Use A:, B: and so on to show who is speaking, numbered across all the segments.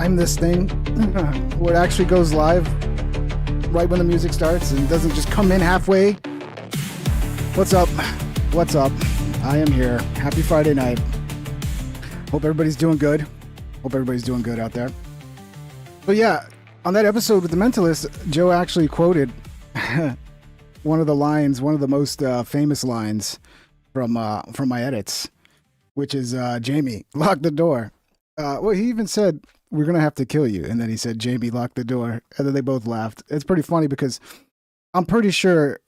A: time this thing where it actually goes live right when the music starts and doesn't just come in halfway. What's up? What's up? I am here. Happy Friday night. Hope everybody's doing good. Hope everybody's doing good out there. But yeah, on that episode with the Mentalist, Joe actually quoted one of the lines, one of the most famous lines from my edits, which is Jamie, lock the door. Well, he even said, we're going to have to kill you. And then he said, Jamie, lock the door. And then they both laughed. It's pretty funny because I'm pretty sure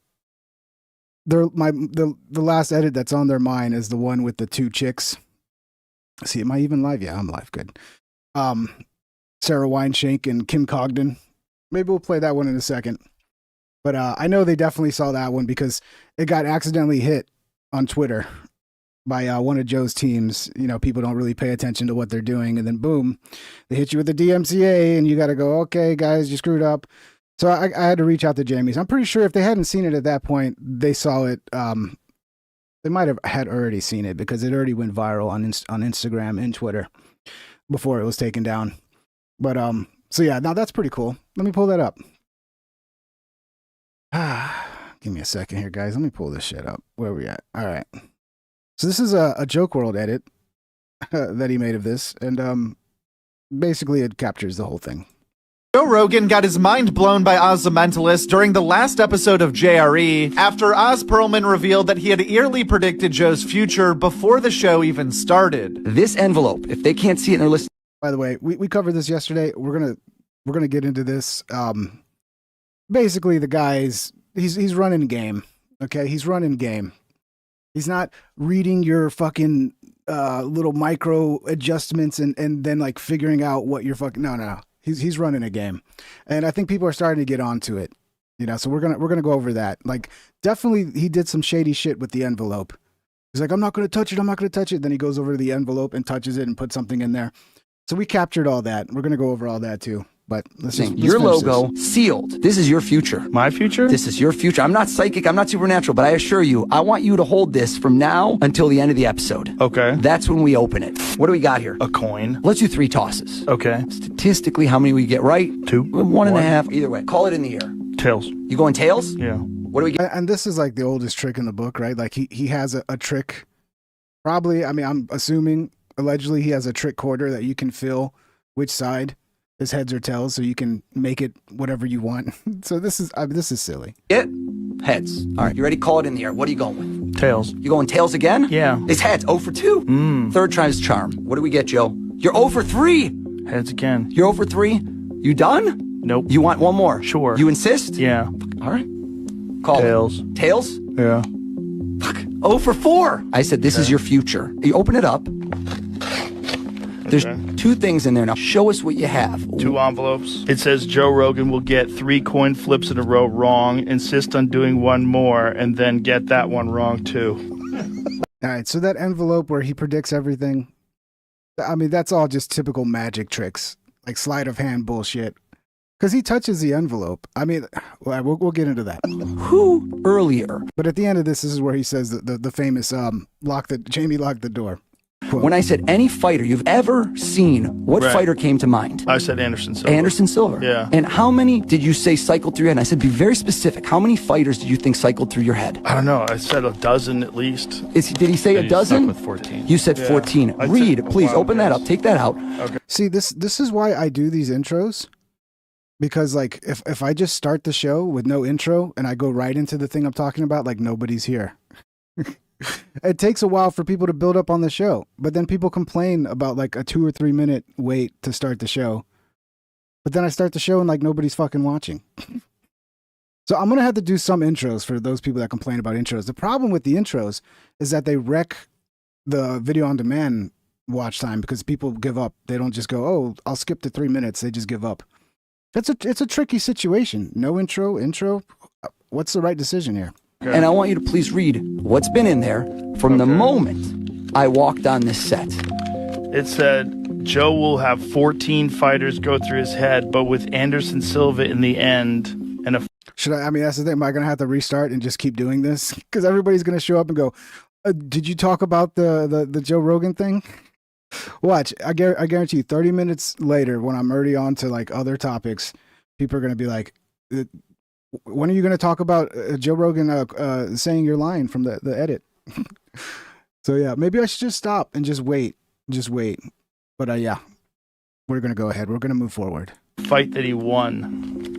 A: the last edit that's on their mind is the one with the two chicks. See, am I even live? Yeah, I'm live. Good. Sarah Weinshank and Kim Cogden. Maybe we'll play that one in a second. But I know they definitely saw that one because it got accidentally hit on Twitter by one of Joe's teams. You know, people don't really pay attention to what they're doing. And then boom, they hit you with the DMCA and you got to go, okay, guys, you screwed up. So I had to reach out to Jamie. So I'm pretty sure if they hadn't seen it at that point, they saw it. They might have had already seen it because it already went viral on Instagram and Twitter before it was taken down. But so yeah, now that's pretty cool. Let me pull that up. Give me a second here, guys. Let me pull this shit up. Where are we at? All right. So this is a Joke World edit that he made of this, and basically it captures the whole thing.
B: Joe Rogan got his mind blown by Oz the Mentalist during the last episode of JRE after Oz Pearlman revealed that he had eerily predicted Joe's future before the show even started.
C: This envelope, if they can't see it and they're listening.
A: By the way, we covered this yesterday. We're gonna get into this. Basically, the guy's he's running game. Okay, he's running game. He's not reading your fucking little micro adjustments and then like figuring out what you're fucking. No. He's running a game, and I think people are starting to get onto it. You know, so we're gonna go over that. Like, definitely, he did some shady shit with the envelope. He's like, I'm not gonna touch it. I'm not gonna touch it. Then he goes over to the envelope and touches it and puts something in there. So we captured all that. We're gonna go over all that too. But let's
C: your logo sealed. This is your future.
D: My future?
C: This is your future. I'm not psychic. I'm not supernatural, but I assure you, I want you to hold this from now until the end of the episode.
D: Okay.
C: That's when we open it. What do we got here?
D: A coin.
C: Let's do 3 tosses.
D: Okay.
C: Statistically, how many we get right?
D: 2.
C: 1.5. Either way. Call it in the air.
D: Tails.
C: You going tails?
D: Yeah.
C: What do we get?
A: And this is like the oldest trick in the book, right? Like he has a trick. Probably, I mean, I'm assuming, allegedly, he has a trick quarter that you can fill which side is heads or tails, so you can make it whatever you want. So this is silly.
C: Get heads. All right, you ready? Call it in the air. What are you going with?
D: Tails.
C: You going tails again?
D: Yeah.
C: It's heads. 0 for 2. Third time's charm. What do we get, Joe? You're 0 for 3.
D: Heads again.
C: You're 0 for 3. You done?
D: Nope.
C: You want one more?
D: Sure.
C: You insist?
D: Yeah.
C: All right. Call
D: Tails.
C: it. Tails?
D: Yeah.
C: Fuck. 0 for 4. I said this is your future. You open it up. There's 2 things in there. Now, show us what you have.
D: 2 envelopes. It says Joe Rogan will get 3 coin flips in a row wrong, insist on doing one more, and then get that one wrong too.
A: All right, so that envelope where he predicts everything, I mean, that's all just typical magic tricks, like sleight of hand bullshit. Because he touches the envelope. I mean, we'll get into that.
C: Who earlier?
A: But at the end of this is where he says the famous Jamie locked the door. Quote.
C: When I said any fighter you've ever seen, what fighter came to mind?
D: I said Anderson Silva.
C: Anderson Silva.
D: Yeah.
C: And how many did you say cycled through your head? And I said, be very specific. How many fighters did you think cycled through your head?
D: I don't know. I said a dozen at least.
C: Did he say a dozen?
D: With 14.
C: You said 14. Read, please, open that up. Take that out.
D: Okay.
A: See, this is why I do these intros. Because, like, if I just start the show with no intro and I go right into the thing I'm talking about, like, nobody's here. It takes a while for people to build up on the show, but then people complain about like a 2 or 3 minute wait to start the show. But then I start the show and like nobody's fucking watching. So I'm going to have to do some intros for those people that complain about intros. The problem with the intros is that they wreck the video on demand watch time because people give up. They don't just go, oh, I'll skip the 3 minutes. They just give up. It's a tricky situation. No intro. What's the right decision here?
D: Okay.
C: And I want you to please read what's been in there from the moment I walked on this set.
D: It said Joe will have 14 fighters go through his head, but with Anderson Silva in the end. And
A: I mean, that's the thing. Am I going to have to restart and just keep doing this? Because everybody's going to show up and go, did you talk about the Joe Rogan thing? Watch, I guarantee you, 30 minutes later, when I'm already on to like other topics, people are gonna be like, "When are you gonna talk about Joe Rogan saying your line from the edit?" So yeah, maybe I should just stop and just wait, But yeah, we're gonna go ahead. We're gonna move forward.
D: Fight that he won.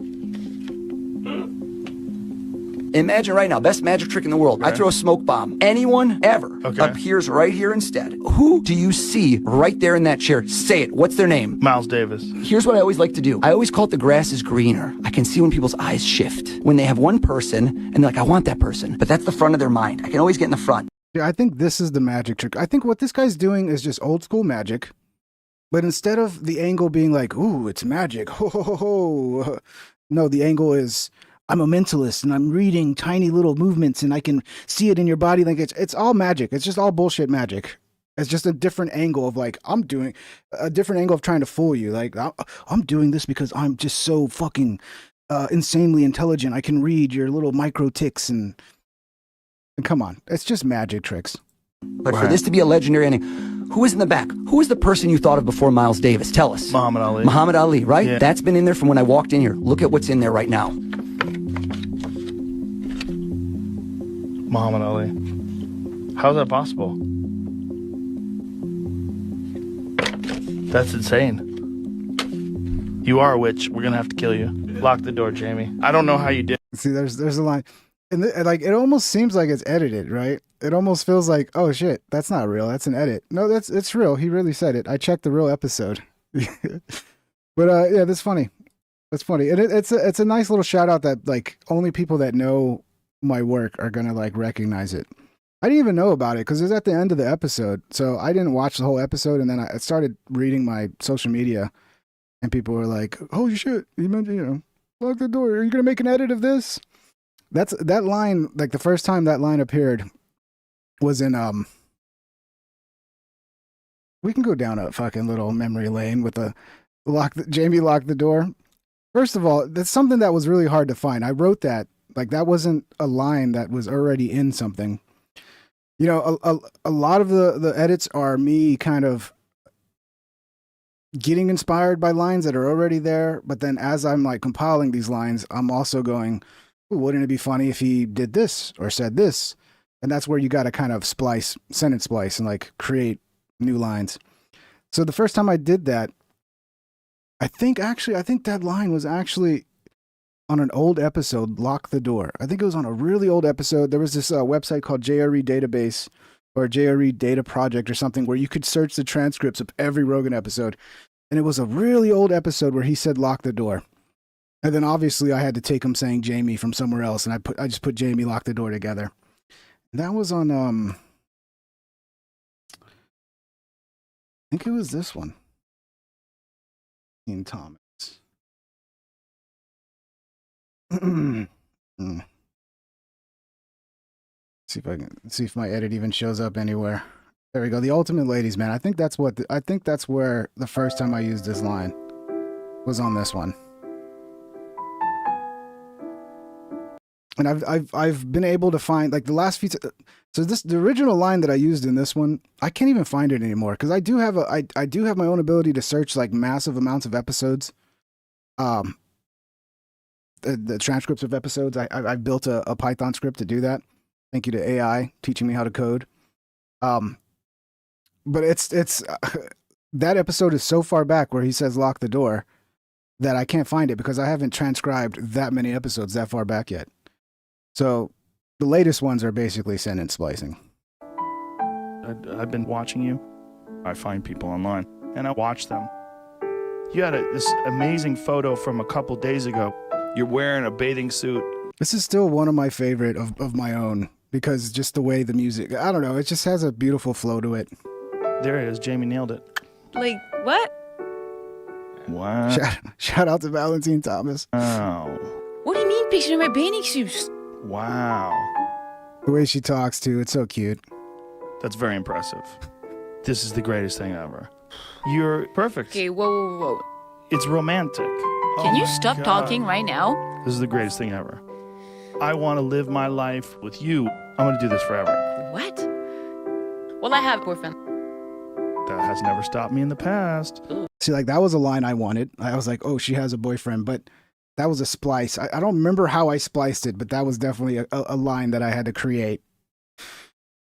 C: Imagine right now, best magic trick in the world. I throw a smoke bomb. Anyone ever appears right here instead. Who do you see right there in that chair? Say it. What's their name?
D: Miles Davis.
C: Here's what I always like to do. I always call it the grass is greener. I can see when people's eyes shift. When they have one person and they're like, I want that person. But that's the front of their mind. I can always get in the front.
A: Yeah, I think this is the magic trick. I think what this guy's doing is just old school magic. But instead of the angle being like, ooh, it's magic. Ho, ho, ho, ho. No, the angle is, I'm a mentalist and I'm reading tiny little movements and I can see it in your body. Like it's all magic. It's just all bullshit magic. It's just a different angle of like, I'm doing a different angle of trying to fool you. Like I'm doing this because I'm just so fucking insanely intelligent. I can read your little micro ticks and come on. It's just magic tricks.
C: But for this to be a legendary ending, who is in the back? Who is the person you thought of before Miles Davis? Tell us.
D: Muhammad Ali.
C: Muhammad Ali, right?
D: Yeah.
C: That's been in there from when I walked in here. Look at what's in there right now.
D: Muhammad Ali. How's that possible? That's insane. You are a witch. We're gonna have to kill you. Lock the door, Jamie. I don't know how you did.
A: See, there's a line. And like it almost seems like it's edited, right? It almost feels like, oh shit, that's not real. That's an edit. No, it's real. He really said it. I checked the real episode. But yeah, that's funny. That's funny. And it's a nice little shout out that like only people that know my work are gonna like recognize it. I didn't even know about it because it was at the end of the episode, so I didn't watch the whole episode. And then I started reading my social media, and people were like, "Holy shit, you mentioned, lock the door. Are you gonna make an edit of this?" That line, like the first time that line appeared was in we can go down a fucking little memory lane with the Jamie locked the door. First of all, that's something that was really hard to find. I wrote that, like that wasn't a line that was already in something. You know, a lot of the edits are me kind of getting inspired by lines that are already there, but then as I'm like compiling these lines, I'm also going, wouldn't it be funny if he did this or said this? And that's where you got to kind of sentence splice and like create new lines. So the first time I did that, I think that line was actually on an old episode, Lock the Door. I think it was on a really old episode. There was this website called JRE Database or JRE Data Project or something where you could search the transcripts of every Rogan episode. And it was a really old episode where he said, lock the door. And then obviously I had to take him saying Jamie from somewhere else, and I just put Jamie lock the door together. That was on I think it was this one. Ian Thomas. See if my edit even shows up anywhere. There we go. The Ultimate Ladies, man. I think that's where the first time I used this line was on this one. And I've been able to find like the last few. So the original line that I used in this one, I can't even find it anymore because I do have my own ability to search like massive amounts of episodes. The transcripts of episodes. I've built a Python script to do that. Thank you to AI teaching me how to code. But it's that episode is so far back where he says lock the door that I can't find it because I haven't transcribed that many episodes that far back yet. So the latest ones are basically sentence splicing.
D: I've been watching you. I find people online and I watch them. You had this amazing photo from a couple days ago. You're wearing a bathing suit.
A: This is still one of my favorite of my own because just the way the music, I don't know, it just has a beautiful flow to it.
D: There it is. Jamie nailed it.
E: Like, what?
D: Wow.
A: Shout out to Valentine Thomas.
D: Wow.
E: What do you mean picture of my bathing suits?
D: Wow.
A: The way she talks too, it's so cute.
D: That's very impressive. This is the greatest thing ever. You're perfect.
E: Okay, whoa.
D: It's romantic.
E: Can you stop talking right now?
D: This is the greatest thing ever. I want to live my life with you. I'm going to do this forever.
E: What? Well, I have a boyfriend.
D: That has never stopped me in the past.
A: See, like that was a line I wanted. I was like, oh, she has a boyfriend, but that was a splice. I don't remember how I spliced it, but that was definitely a line that I had to create.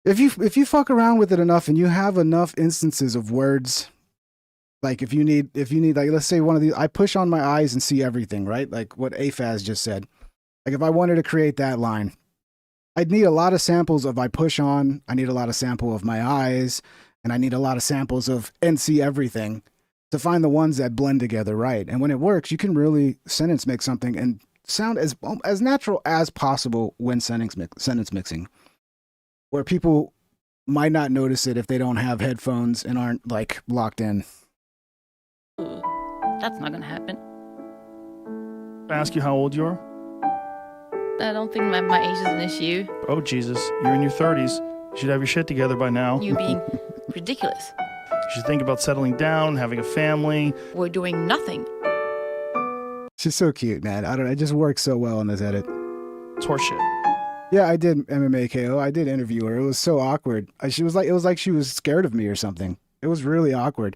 A: If you fuck around with it enough and you have enough instances of words, like if you need like, let's say one of these, I push on my eyes and see everything, right? Like what AFAS just said. Like if I wanted to create that line, I'd need a lot of samples of I push on, I need a lot of sample of my eyes, and I need a lot of samples of and see everything to find the ones that blend together right. And when it works, you can really sentence mix something and sound as natural as possible when sentence mixing, where people might not notice it if they don't have headphones and aren't like locked in.
E: That's not gonna happen.
D: I ask you how old you are?
E: I don't think my age is an issue.
D: Oh, Jesus. You're in your 30s. You should have your shit together by now.
E: You being ridiculous.
D: You should think about settling down, having a family.
E: We're doing nothing.
A: She's so cute, man. It just works so well in this edit.
D: It's horseshit.
A: Yeah, I did MMA KO. I did interview her. It was so awkward. It was like she was scared of me or something. It was really awkward.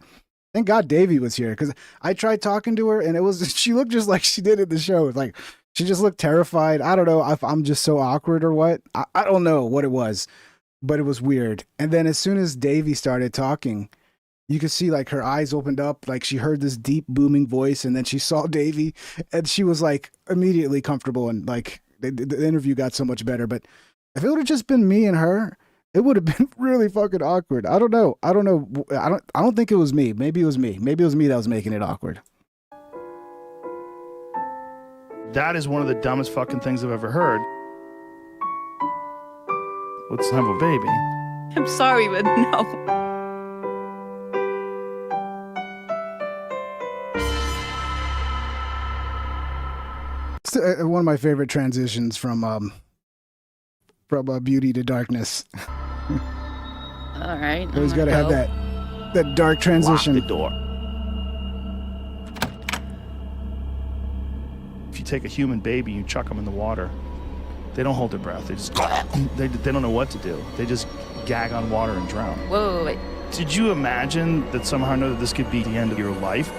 A: Thank God Davey was here because I tried talking to her and she looked just like she did in the show. Like she just looked terrified. I don't know if I'm just so awkward or what. I don't know what it was, but it was weird. And then as soon as Davey started talking, you could see like her eyes opened up, like she heard this deep booming voice, and then she saw Davey, and she was like immediately comfortable, and like the interview got so much better. But if it would have just been me and her, it would have been really fucking awkward. I don't know. I don't think it was me. Maybe it was me. Maybe it was me that was making it awkward.
D: That is one of the dumbest fucking things I've ever heard. Let's have a baby.
E: I'm sorry, but no.
A: It's one of my favorite transitions from beauty to darkness.
E: All right.
A: Always got to have that dark transition.
D: Lock the door. If you take a human baby, you chuck them in the water. They don't hold their breath. They just they don't know what to do. They just gag on water and drown.
E: Whoa, wait.
D: Did you imagine that somehow or another this could be the end of your life?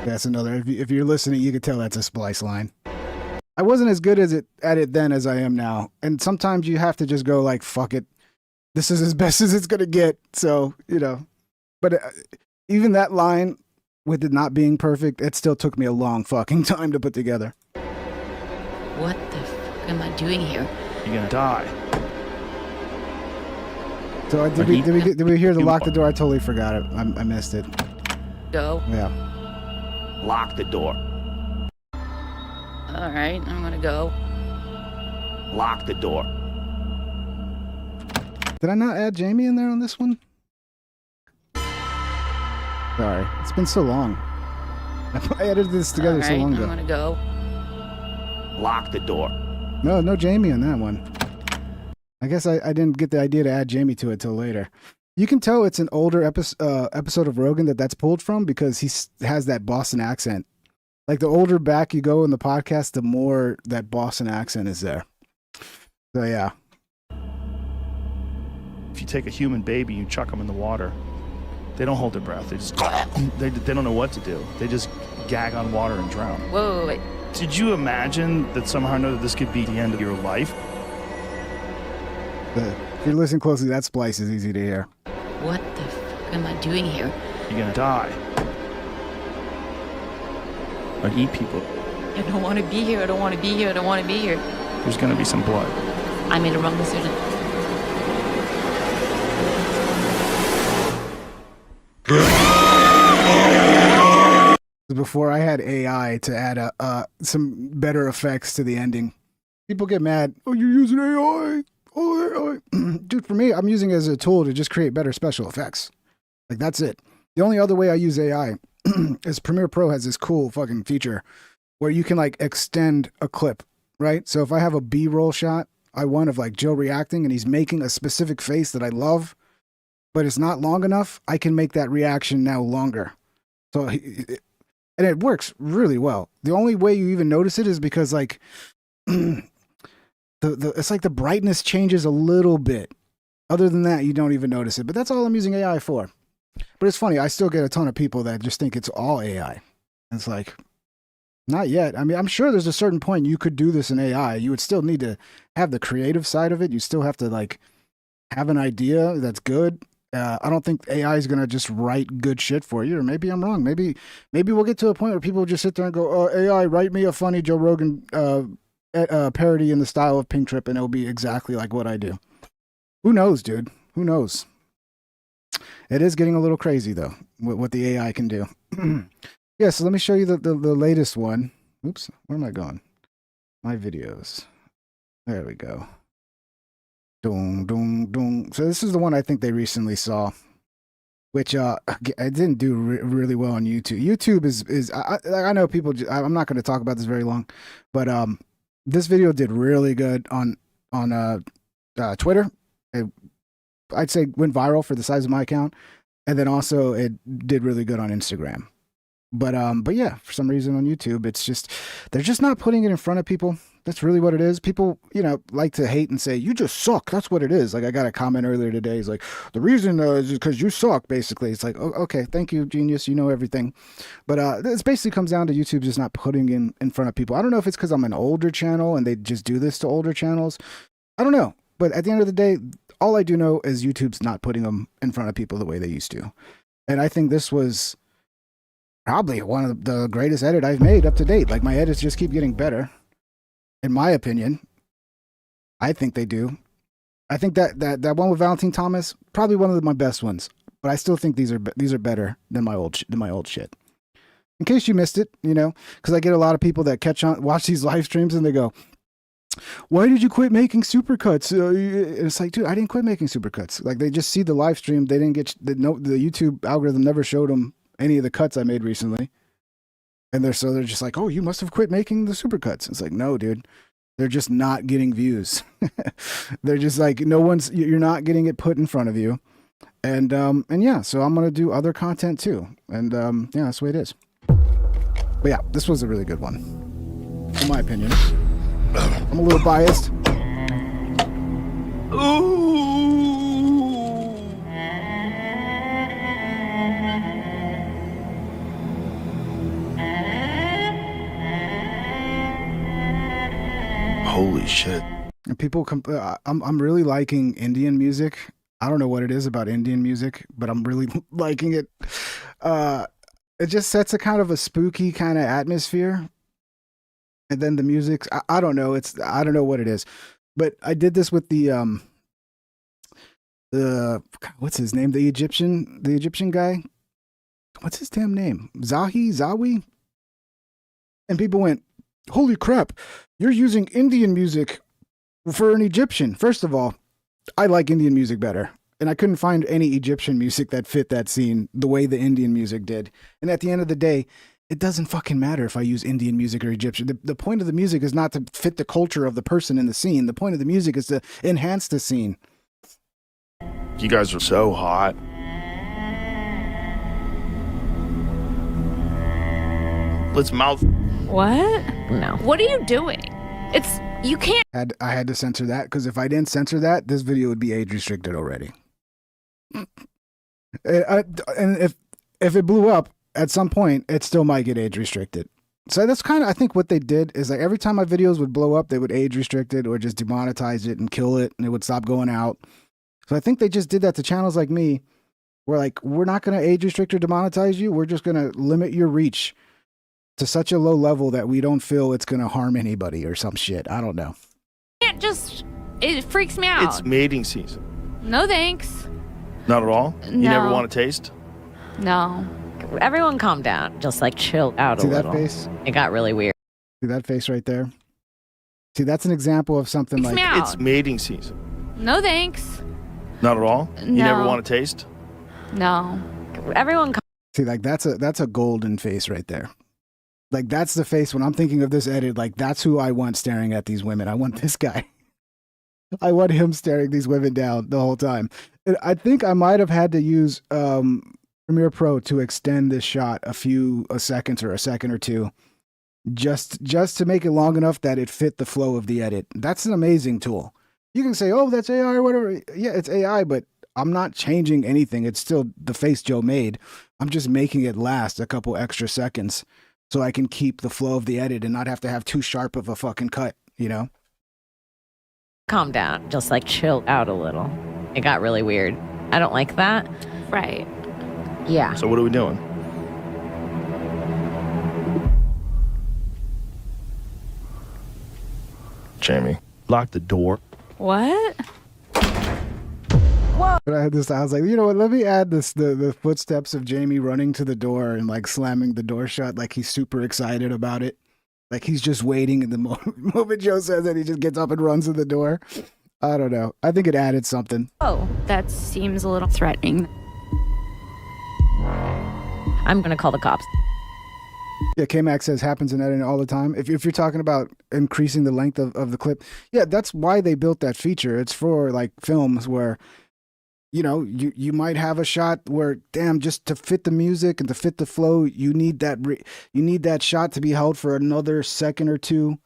A: That's another. If you're listening, you could tell that's a splice line. I wasn't as good at it then as I am now, and sometimes you have to just go like, "Fuck it, this is as best as it's gonna get." So but even that line, with it not being perfect, it still took me a long fucking time to put together.
E: What the fuck am I doing here?
D: You're gonna die.
A: So did we hear the lock the door? I totally forgot it. I missed it.
E: Go.
A: Yeah.
D: Lock the door.
E: All right, I'm gonna go.
D: Lock the door.
A: Did I not add Jamie in there on this one? Sorry, it's been so long. I edited this together so long ago.
E: I'm gonna go.
D: Lock the door.
A: No Jamie on that one. I guess I didn't get the idea to add Jamie to it till later. You can tell it's an older episode of Rogan that's pulled from because he has that Boston accent. Like the older back you go in the podcast, the more that Boston accent is there. So yeah.
D: If you take a human baby, you chuck them in the water. They don't hold their breath. They just they don't know what to do. They just gag on water and drown.
E: Whoa, wait.
D: Did you imagine that somehow or another this could be the end of your life?
A: If you're listening closely, that splice is easy to hear.
E: What the fuck am I doing here?
D: You're gonna die. Or eat people.
E: I don't want to be here. I don't want to be here. I don't want to be here.
D: There's gonna be some blood.
E: I made a wrong decision.
A: Before I had AI to add some better effects to the ending. People get mad. Oh, you're using AI. Oh, AI. Dude, for me, I'm using it as a tool to just create better special effects. Like, that's it. The only other way I use AI is Premiere Pro has this cool fucking feature where you can, like, extend a clip, right? So if I have a B-roll shot, of, like, Joe reacting, and he's making a specific face that I love, but it's not long enough, I can make that reaction now longer. So, and it works really well. The only way you even notice it is because, like, it's like the brightness changes a little bit. Other than that, you don't even notice it. But that's all I'm using AI for. But it's funny, I still get a ton of people that just think it's all AI. It's like, not yet. I mean, I'm sure there's a certain point you could do this in AI. You would still need to have the creative side of it. You still have to like have an idea that's good. I don't think AI is gonna just write good shit for you. Or maybe I'm wrong. Maybe we'll get to a point where people just sit there and go, "Oh, AI, write me a funny Joe Rogan parody in the style of Pink Trip," and it'll be exactly like what I do. Who knows, dude? Who knows? It is getting a little crazy though, what the AI can do. Yeah, so let me show you the latest one. Oops, where am I going? My videos. There we go. Dong, dong, dong. So this is the one I think they recently saw, which it didn't do really well on YouTube. YouTube is I know people. I'm not going to talk about this very long, but this video did really good on Twitter. I'd say went viral for the size of my account, and then also it did really good on Instagram. But yeah, for some reason on YouTube, it's just they're just not putting it in front of people. That's really what it is. People, like to hate and say, you just suck. That's what it is. Like I got a comment earlier today. It's like, the reason is because you suck, basically. It's like, oh, okay, thank you, genius. You know everything. But this basically comes down to YouTube just not putting in front of people. I don't know if it's because I'm an older channel and they just do this to older channels. I don't know. But at the end of the day, all I do know is YouTube's not putting them in front of people the way they used to. And I think this was probably one of the greatest edit I've made up to date. Like my edits just keep getting better. In my opinion, I think they do. I think that one with Valentine Thomas, probably one of my best ones. But I still think these are better than my old shit. In case you missed it, because I get a lot of people that watch these live streams and they go, "Why did you quit making supercuts?" It's like, dude, I didn't quit making supercuts. Like they just see the live stream. They didn't get the YouTube algorithm never showed them any of the cuts I made recently. And they're just like, "Oh, you must have quit making the supercuts." It's like, no, dude, they're just not getting views. They're just like, you're not getting it put in front of you. And yeah, so I'm going to do other content too. And yeah, that's the way it is. But yeah, this was a really good one, in my opinion. I'm a little biased.
D: Ooh. Holy shit.
A: And people I'm really liking Indian music. I don't know what it is about Indian music, but I'm really liking it. It just sets a kind of a spooky kind of atmosphere. And then the music, I don't know. I don't know what it is. But I did this with the what's his name? The Egyptian guy. What's his damn name? Zawi? And people went, "Holy crap, you're using Indian music for an Egyptian." First of all, I like Indian music better. And I couldn't find any Egyptian music that fit that scene the way the Indian music did. And at the end of the day, it doesn't fucking matter if I use Indian music or Egyptian. The point of the music is not to fit the culture of the person in the scene. The point of the music is to enhance the scene.
D: You guys are so hot. Let's mouth.
F: What? No. What are you doing? You can't.
A: I had to censor that because if I didn't censor that, this video would be age restricted already. And if it blew up at some point, it still might get age restricted. So that's kind of, I think what they did is like every time my videos would blow up, they would age restrict it or just demonetize it and kill it and it would stop going out. So I think they just did that to channels like me. We're like, we're not going to age restrict or demonetize you. We're just going to limit your reach to such a low level that we don't feel it's going to harm anybody or some shit. I don't know.
F: It freaks me out.
D: It's mating season.
F: No thanks.
D: Not at all? You
F: No.
D: never want to taste?
F: No.
G: Everyone calm down. Just like chill out
A: See
G: a
A: that
G: little.
A: face?
G: It got really weird.
A: See that face right there? See, that's an example of something
F: Freaks
A: like
F: me out.
D: It's mating season.
F: No thanks.
D: Not at all? You
F: No.
D: never want to taste?
F: No.
G: Everyone
A: See, like that's a golden face right there. Like that's the face when I'm thinking of this edit, like that's who I want staring at these women. I want this guy. I want him staring these women down the whole time. And I think I might have had to use Premiere Pro to extend this shot a seconds or a second or two, just to make it long enough that it fit the flow of the edit. That's an amazing tool. You can say, "Oh, that's AI or whatever." Yeah, it's AI, but I'm not changing anything. It's still the face Joe made. I'm just making it last a couple extra seconds so I can keep the flow of the edit and not have to have too sharp of a fucking cut, you know?
G: Calm down. Just like chill out a little. It got really weird. I don't like that.
F: Right.
G: Yeah.
D: So what are we doing? Jamie, lock the door.
F: What?
A: But I had this, I was like, you know what, let me add this, the footsteps of Jamie running to the door and like slamming the door shut like he's super excited about it. Like he's just waiting in the moment Joe says it, he just gets up and runs to the door. I don't know. I think it added something.
F: Oh, that seems a little threatening.
G: I'm going to call the cops.
A: Yeah, K-Max says happens in editing all the time. If you're talking about increasing the length of the clip, yeah, that's why they built that feature. It's for like films where, you know, you might have a shot where, damn, just to fit the music and to fit the flow, you need that shot to be held for another second or two.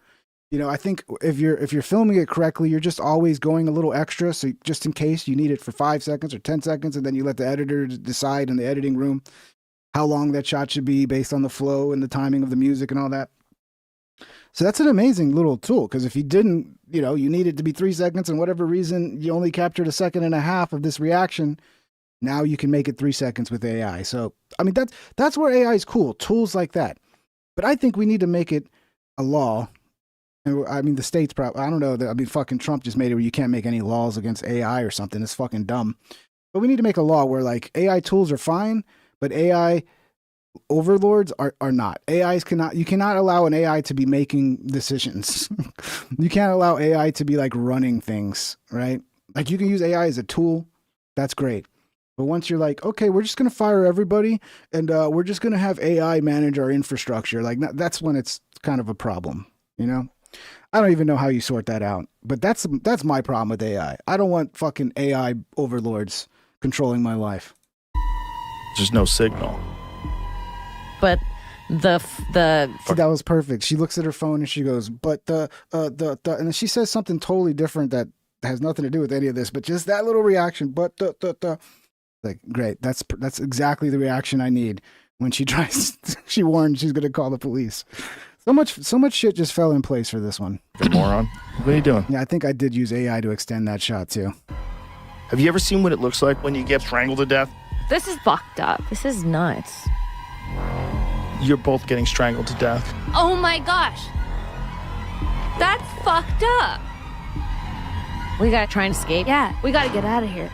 A: You know, I think if you're filming it correctly, you're just always going a little extra. So just in case you need it for 5 seconds or 10 seconds, and then you let the editor decide in the editing room how long that shot should be based on the flow and the timing of the music and all that. So that's an amazing little tool, because if you didn't, you know, you need it to be 3 seconds and whatever reason you only captured 1.5 seconds of this reaction, now you can make it 3 seconds with AI. So, I mean, that's where AI is cool, tools like that. But I think we need to make it a law. And I mean, the states probably, I don't know, I mean, fucking Trump just made it where you can't make any laws against AI or something. It's fucking dumb. But we need to make a law where like AI tools are fine, but AI overlords are not. You cannot allow an AI to be making decisions. You can't allow AI to be like running things, right? Like you can use AI as a tool. That's great. But once you're like, okay, we're just going to fire everybody and we're just going to have AI manage our infrastructure. Like that's when it's kind of a problem, you know? I don't even know how you sort that out, but that's my problem with AI. I don't want fucking AI overlords controlling my life.
D: There's no signal.
G: But the
A: See, that was perfect. She looks at her phone and she goes, but the and then she says something totally different that has nothing to do with any of this, but just that little reaction, but the like, great. That's exactly the reaction I need when she tries. She warned she's going to call the police. So much shit just fell in place for this one.
D: You moron. What are you doing?
A: Yeah, I think I did use AI to extend that shot too.
D: Have you ever seen what it looks like when you get strangled to death?
F: This is fucked up.
G: this is nuts.
D: You're both getting strangled to death.
F: Oh my gosh. That's fucked up.
G: We got to try and escape.
F: Yeah, we gotta get out of here.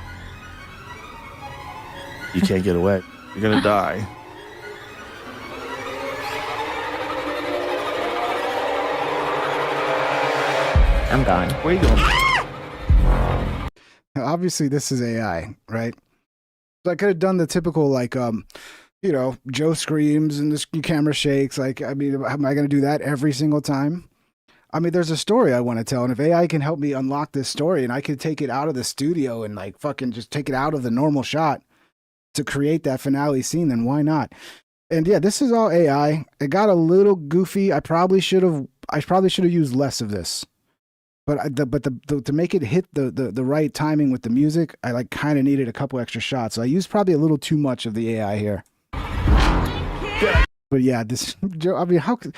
D: You can't get away. You're gonna die.
G: I'm gone.
D: Where are you going?
A: Obviously, this is AI, right? So I could have done the typical, like, you know, Joe screams and the camera shakes. Like, I mean, am I going to do that every single time? I mean, there's a story I want to tell, and if AI can help me unlock this story and I can take it out of the studio and, like, fucking just take it out of the normal shot to create that finale scene, then why not? And yeah, this is all AI. It got a little goofy. I probably should have used less of this. But to make it hit the right timing with the music, I like kind of needed a couple extra shots. So I used probably a little too much of the AI here. But yeah, this Joe. I mean, how could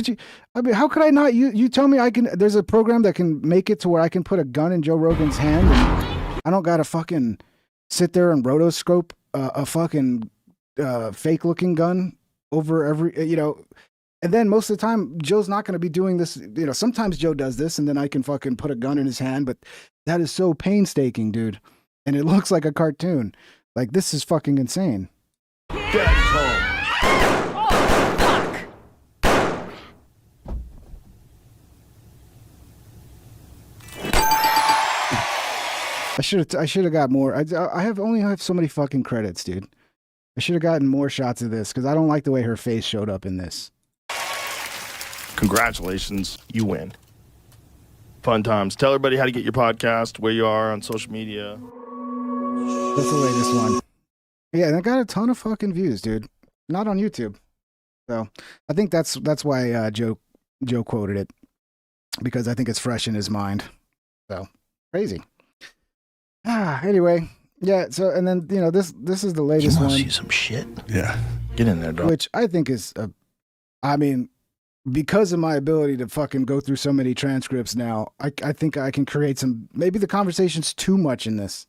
A: you? I mean, how could I not? You tell me I can. There's a program that can make it to where I can put a gun in Joe Rogan's hand, and I don't gotta fucking sit there and rotoscope a fucking fake looking gun over every, you know. And then most of the time, Joe's not going to be doing this. You know, sometimes Joe does this and then I can fucking put a gun in his hand, but that is so painstaking, dude. And it looks like a cartoon. Like, this is fucking insane.
D: Daddy's home.
A: I should have got more. I only have so many fucking credits, dude. I should have gotten more shots of this because I don't like the way her face showed up in this.
D: Congratulations, you win. Fun times. Tell everybody how to get your podcast, where you are on social media.
A: That's the latest one. Yeah, and it got a ton of fucking views, dude. Not on YouTube. So I think that's why Joe quoted it, because I think it's fresh in his mind. So crazy. Anyway, Yeah. So, and then, this is the latest
D: You
A: one.
D: want to see some shit? Yeah. Get in there, dog.
A: Which I think is, because of my ability to fucking go through so many transcripts now, I think I can create maybe the conversation's too much in this.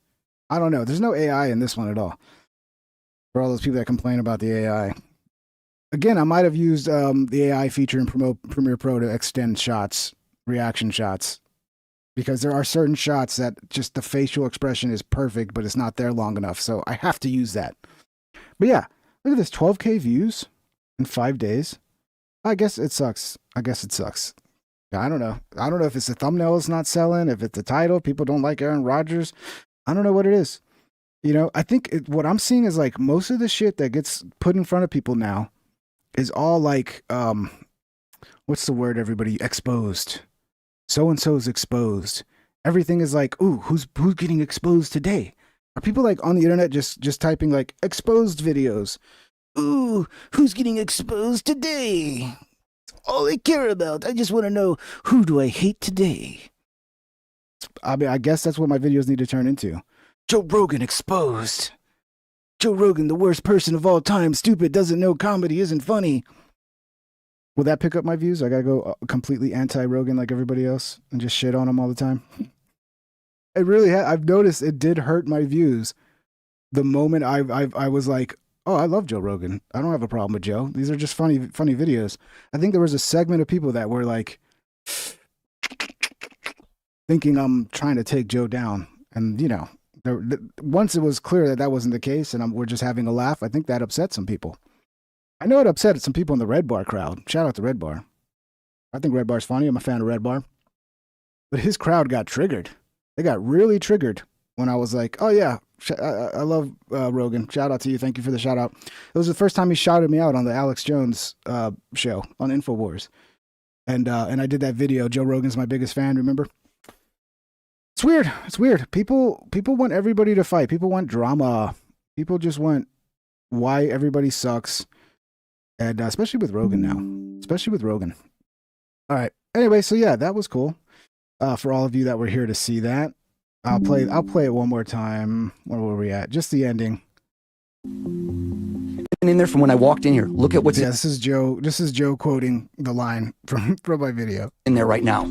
A: I don't know. There's no AI in this one at all. For all those people that complain about the AI. Again, I might have used the AI feature in Premiere Pro to extend shots, reaction shots, because there are certain shots that just the facial expression is perfect, but it's not there long enough. So I have to use that. But yeah, look at this, 12K views in 5 days. I guess it sucks. I don't know. I don't know if it's the thumbnail is not selling, if it's the title, people don't like Aaron Rodgers. I don't know what it is. I think what I'm seeing is like most of the shit that gets put in front of people now is all like, what's the word, everybody? Exposed. So-and-so's exposed. Everything is like, ooh, who's getting exposed today? Are people like on the internet just typing like exposed videos? Ooh, who's getting exposed today? That's all I care about. I just want to know, who do I hate today? I guess that's what my videos need to turn into. Joe Rogan exposed. Joe Rogan, the worst person of all time. Stupid, doesn't know comedy, isn't funny. Will that pick up my views? I gotta go completely anti-Rogan like everybody else and just shit on him all the time? It really I've noticed it did hurt my views the moment I was like, oh, I love Joe Rogan. I don't have a problem with Joe. These are just funny videos. I think there was a segment of people that were like thinking I'm trying to take Joe down. And, once it was clear that wasn't the case and we're just having a laugh, I think that upset some people. I know it upset some people in the Red Bar crowd. Shout out to Red Bar. I think Red Bar's funny. I'm a fan of Red Bar. But his crowd got triggered. They got really triggered when I was like, oh, yeah, I love Rogan. Shout out to you. Thank you for the shout out. It was the first time he shouted me out on the Alex Jones show on InfoWars. And I did that video. Joe Rogan's my biggest fan, remember? It's weird. It's weird. People want everybody to fight. People want drama. People just want why everybody sucks. And especially with Rogan now. Especially with Rogan. All right. Anyway, so yeah, that was cool. For all of you that were here to see that. I'll play it one more time. Where were we at? Just the ending.
C: In there from when I walked in here. Look at what's
A: this is Joe quoting the line from my video.
C: in there right now.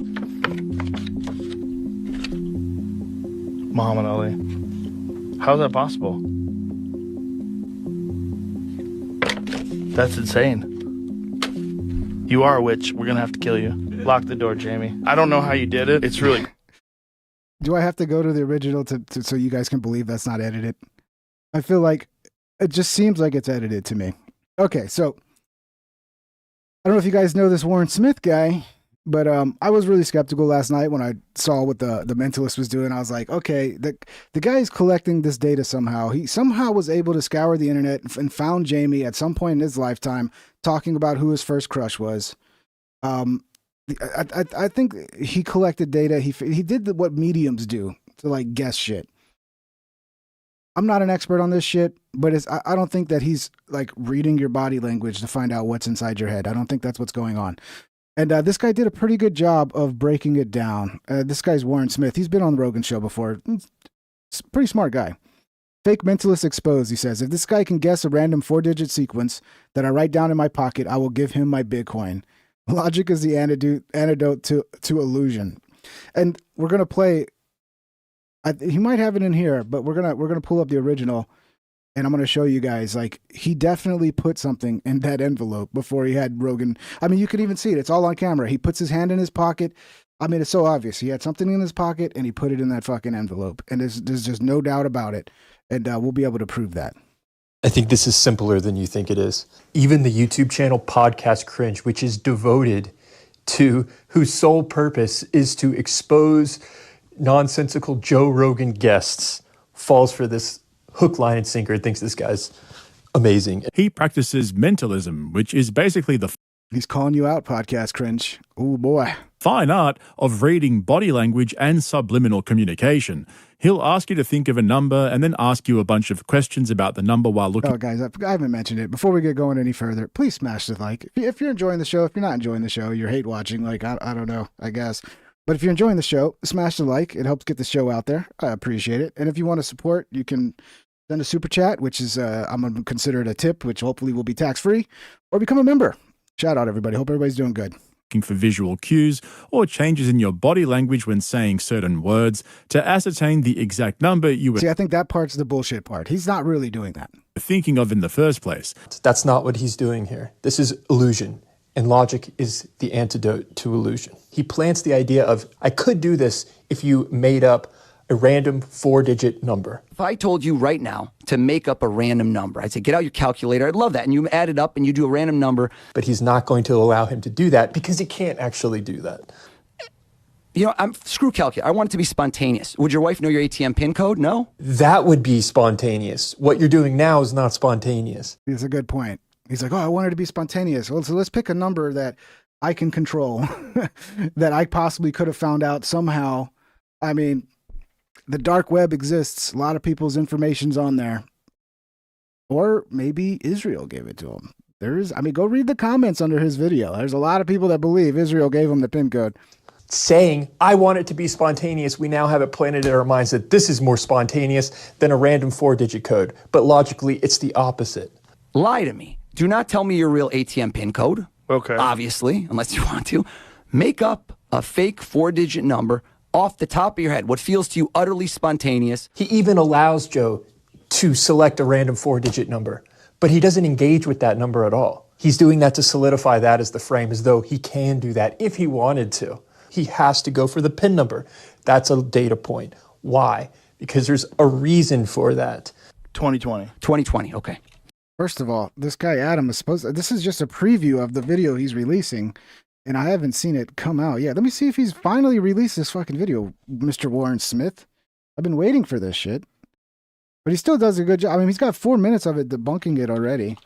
D: Muhammad Ali. How is that possible? That's insane. You are a witch. We're going to have to kill you. Lock the door, Jamie. I don't know how you did it. It's really...
A: Do I have to go to the original to so you guys can believe that's not edited? I feel like it just seems like it's edited to me. Okay, so I don't know if you guys know this Warren Smith guy, but I was really skeptical last night when I saw what the Mentalist was doing. I was like, okay, the guy is collecting this data somehow. He somehow was able to scour the internet and found Jamie at some point in his lifetime talking about who his first crush was. I think he collected data. He did what mediums do to like guess shit. I'm not an expert on this shit, but I don't think that he's like reading your body language to find out what's inside your head. I don't think that's what's going on. And this guy did a pretty good job of breaking it down. This guy's Warren Smith. He's been on the Rogan show before. He's a pretty smart guy. Fake mentalist exposed, he says. If this guy can guess a random 4-digit sequence that I write down in my pocket, I will give him my Bitcoin. Logic is the antidote to illusion. And we're going to play... he might have it in here, but we're gonna pull up the original, and I'm gonna show you guys. Like, he definitely put something in that envelope before he had Rogan. I mean, you can even see it. It's all on camera. He puts his hand in his pocket. I mean, it's so obvious. He had something in his pocket, and he put it in that fucking envelope. And there's just no doubt about it. And we'll be able to prove that.
H: I think this is simpler than you think it is. Even the YouTube channel Podcast Cringe, which is devoted to whose sole purpose is to expose nonsensical Joe Rogan guests, falls for this hook, line, and sinker and thinks this guy's amazing.
I: He practices mentalism, which is basically the
A: He's calling you out, Podcast Cringe. Oh, boy.
I: fine art of reading body language and subliminal communication. He'll ask you to think of a number and then ask you a bunch of questions about the number while looking.
A: Oh, guys, I haven't mentioned it. Before we get going any further, please smash the like. If you're enjoying the show, if you're not enjoying the show, you're hate watching, like, I don't know, I guess. But if you're enjoying the show, smash the like. It helps get the show out there. I appreciate it. And if you want to support, you can send a super chat, which is, I'm going to consider it a tip, which hopefully will be tax-free, or become a member. Shout out, everybody. Hope everybody's doing good.
I: Looking for visual cues or changes in your body language when saying certain words to ascertain the exact number you were
A: See, I think that part's the bullshit part. He's not really doing that.
I: thinking of in the first place.
H: That's not what he's doing here. This is illusion, and logic is the antidote to illusion. He plants the idea of, I could do this if you made up a random 4-digit number.
C: If I told you right now to make up a random number, I'd say, get out your calculator. I'd love that. And you add it up and you do a random number.
H: But he's not going to allow him to do that because he can't actually do that.
C: You know, screw calculator. I want it to be spontaneous. Would your wife know your ATM PIN code? No?
H: That would be spontaneous. What you're doing now is not spontaneous.
A: It's a good point. He's like, oh, I want it to be spontaneous. Well, so let's pick a number that I can control, that I possibly could have found out somehow. I mean, the dark web exists. A lot of people's information's on there. Or maybe Israel gave it to him. Go read the comments under his video. There's a lot of people that believe Israel gave him the PIN code.
H: Saying, I want it to be spontaneous, we now have it planted in our minds that this is more spontaneous than a random 4-digit code. But logically, it's the opposite.
C: Lie to me. Do not tell me your real ATM PIN code.
D: Okay.
C: Obviously, unless you want to. Make up a fake 4-digit number off the top of your head, what feels to you utterly spontaneous.
H: He even allows Joe to select a random 4-digit number, but he doesn't engage with that number at all. He's doing that to solidify that as the frame, as though he can do that if he wanted to. He has to go for the PIN number. That's a data point. Why? Because there's a reason for that.
D: 2020.
C: 2020, okay.
A: First of all, this guy Adam is this is just a preview of the video he's releasing, and I haven't seen it come out yet. Let me see if he's finally released this fucking video, Mr. Warren Smith. I've been waiting for this shit. But he still does a good job. I mean, he's got 4 minutes of it debunking it already.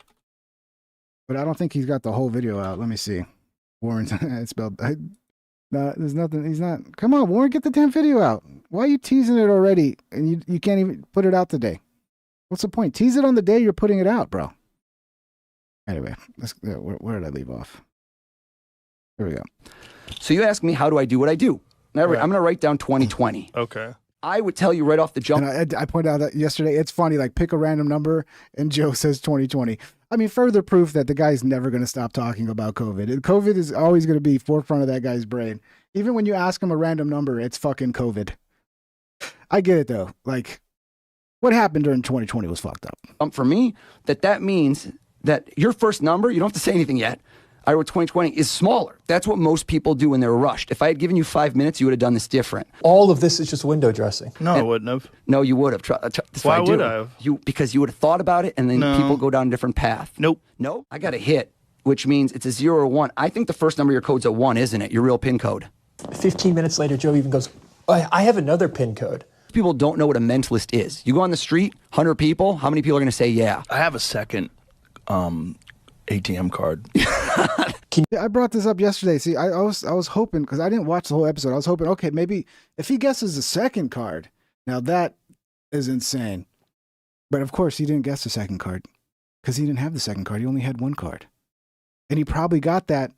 A: But I don't think he's got the whole video out. Let me see. Warren, it's spelled... there's nothing. He's not. Come on, Warren, get the damn video out. Why are you teasing it already? And you can't even put it out today. What's the point? Tease it on the day you're putting it out, bro. Anyway, where did I leave off? Here we go.
C: So you ask me, how do I do what I do? Now, right. I'm going to write down 2020.
D: Okay.
C: I would tell you right off the jump.
A: And I pointed out that yesterday, it's funny, like pick a random number and Joe says 2020. I mean, further proof that the guy's never going to stop talking about COVID. And COVID is always going to be forefront of that guy's brain. Even when you ask him a random number, it's fucking COVID. I get it though. Like, what happened during 2020 was fucked up.
C: For me, that means that your first number, you don't have to say anything yet. I wrote 2020 is smaller. That's what most people do when they're rushed. If I had given you 5 minutes, you would have done this different.
H: All of this is just window dressing.
D: No, I wouldn't have.
C: No, you would have.
D: Why would I have?
C: Because you would have thought about it, and then people go down a different path.
D: Nope.
C: No? I got a hit, which means it's a 0 or 1. I think the first number of your code's a 1, isn't it? Your real PIN code.
H: 15 minutes later, Joe even goes, I have another PIN code.
C: People don't know what a mentalist is. You go on the street, 100 people, how many people are going to say yeah?
D: I have a second ATM card.
A: I brought this up yesterday. See, I was hoping, because I didn't watch the whole episode, I was hoping, okay, maybe if he guesses the second card, now that is insane. But of course, he didn't guess the second card because he didn't have the second card. He only had one card. And he probably got that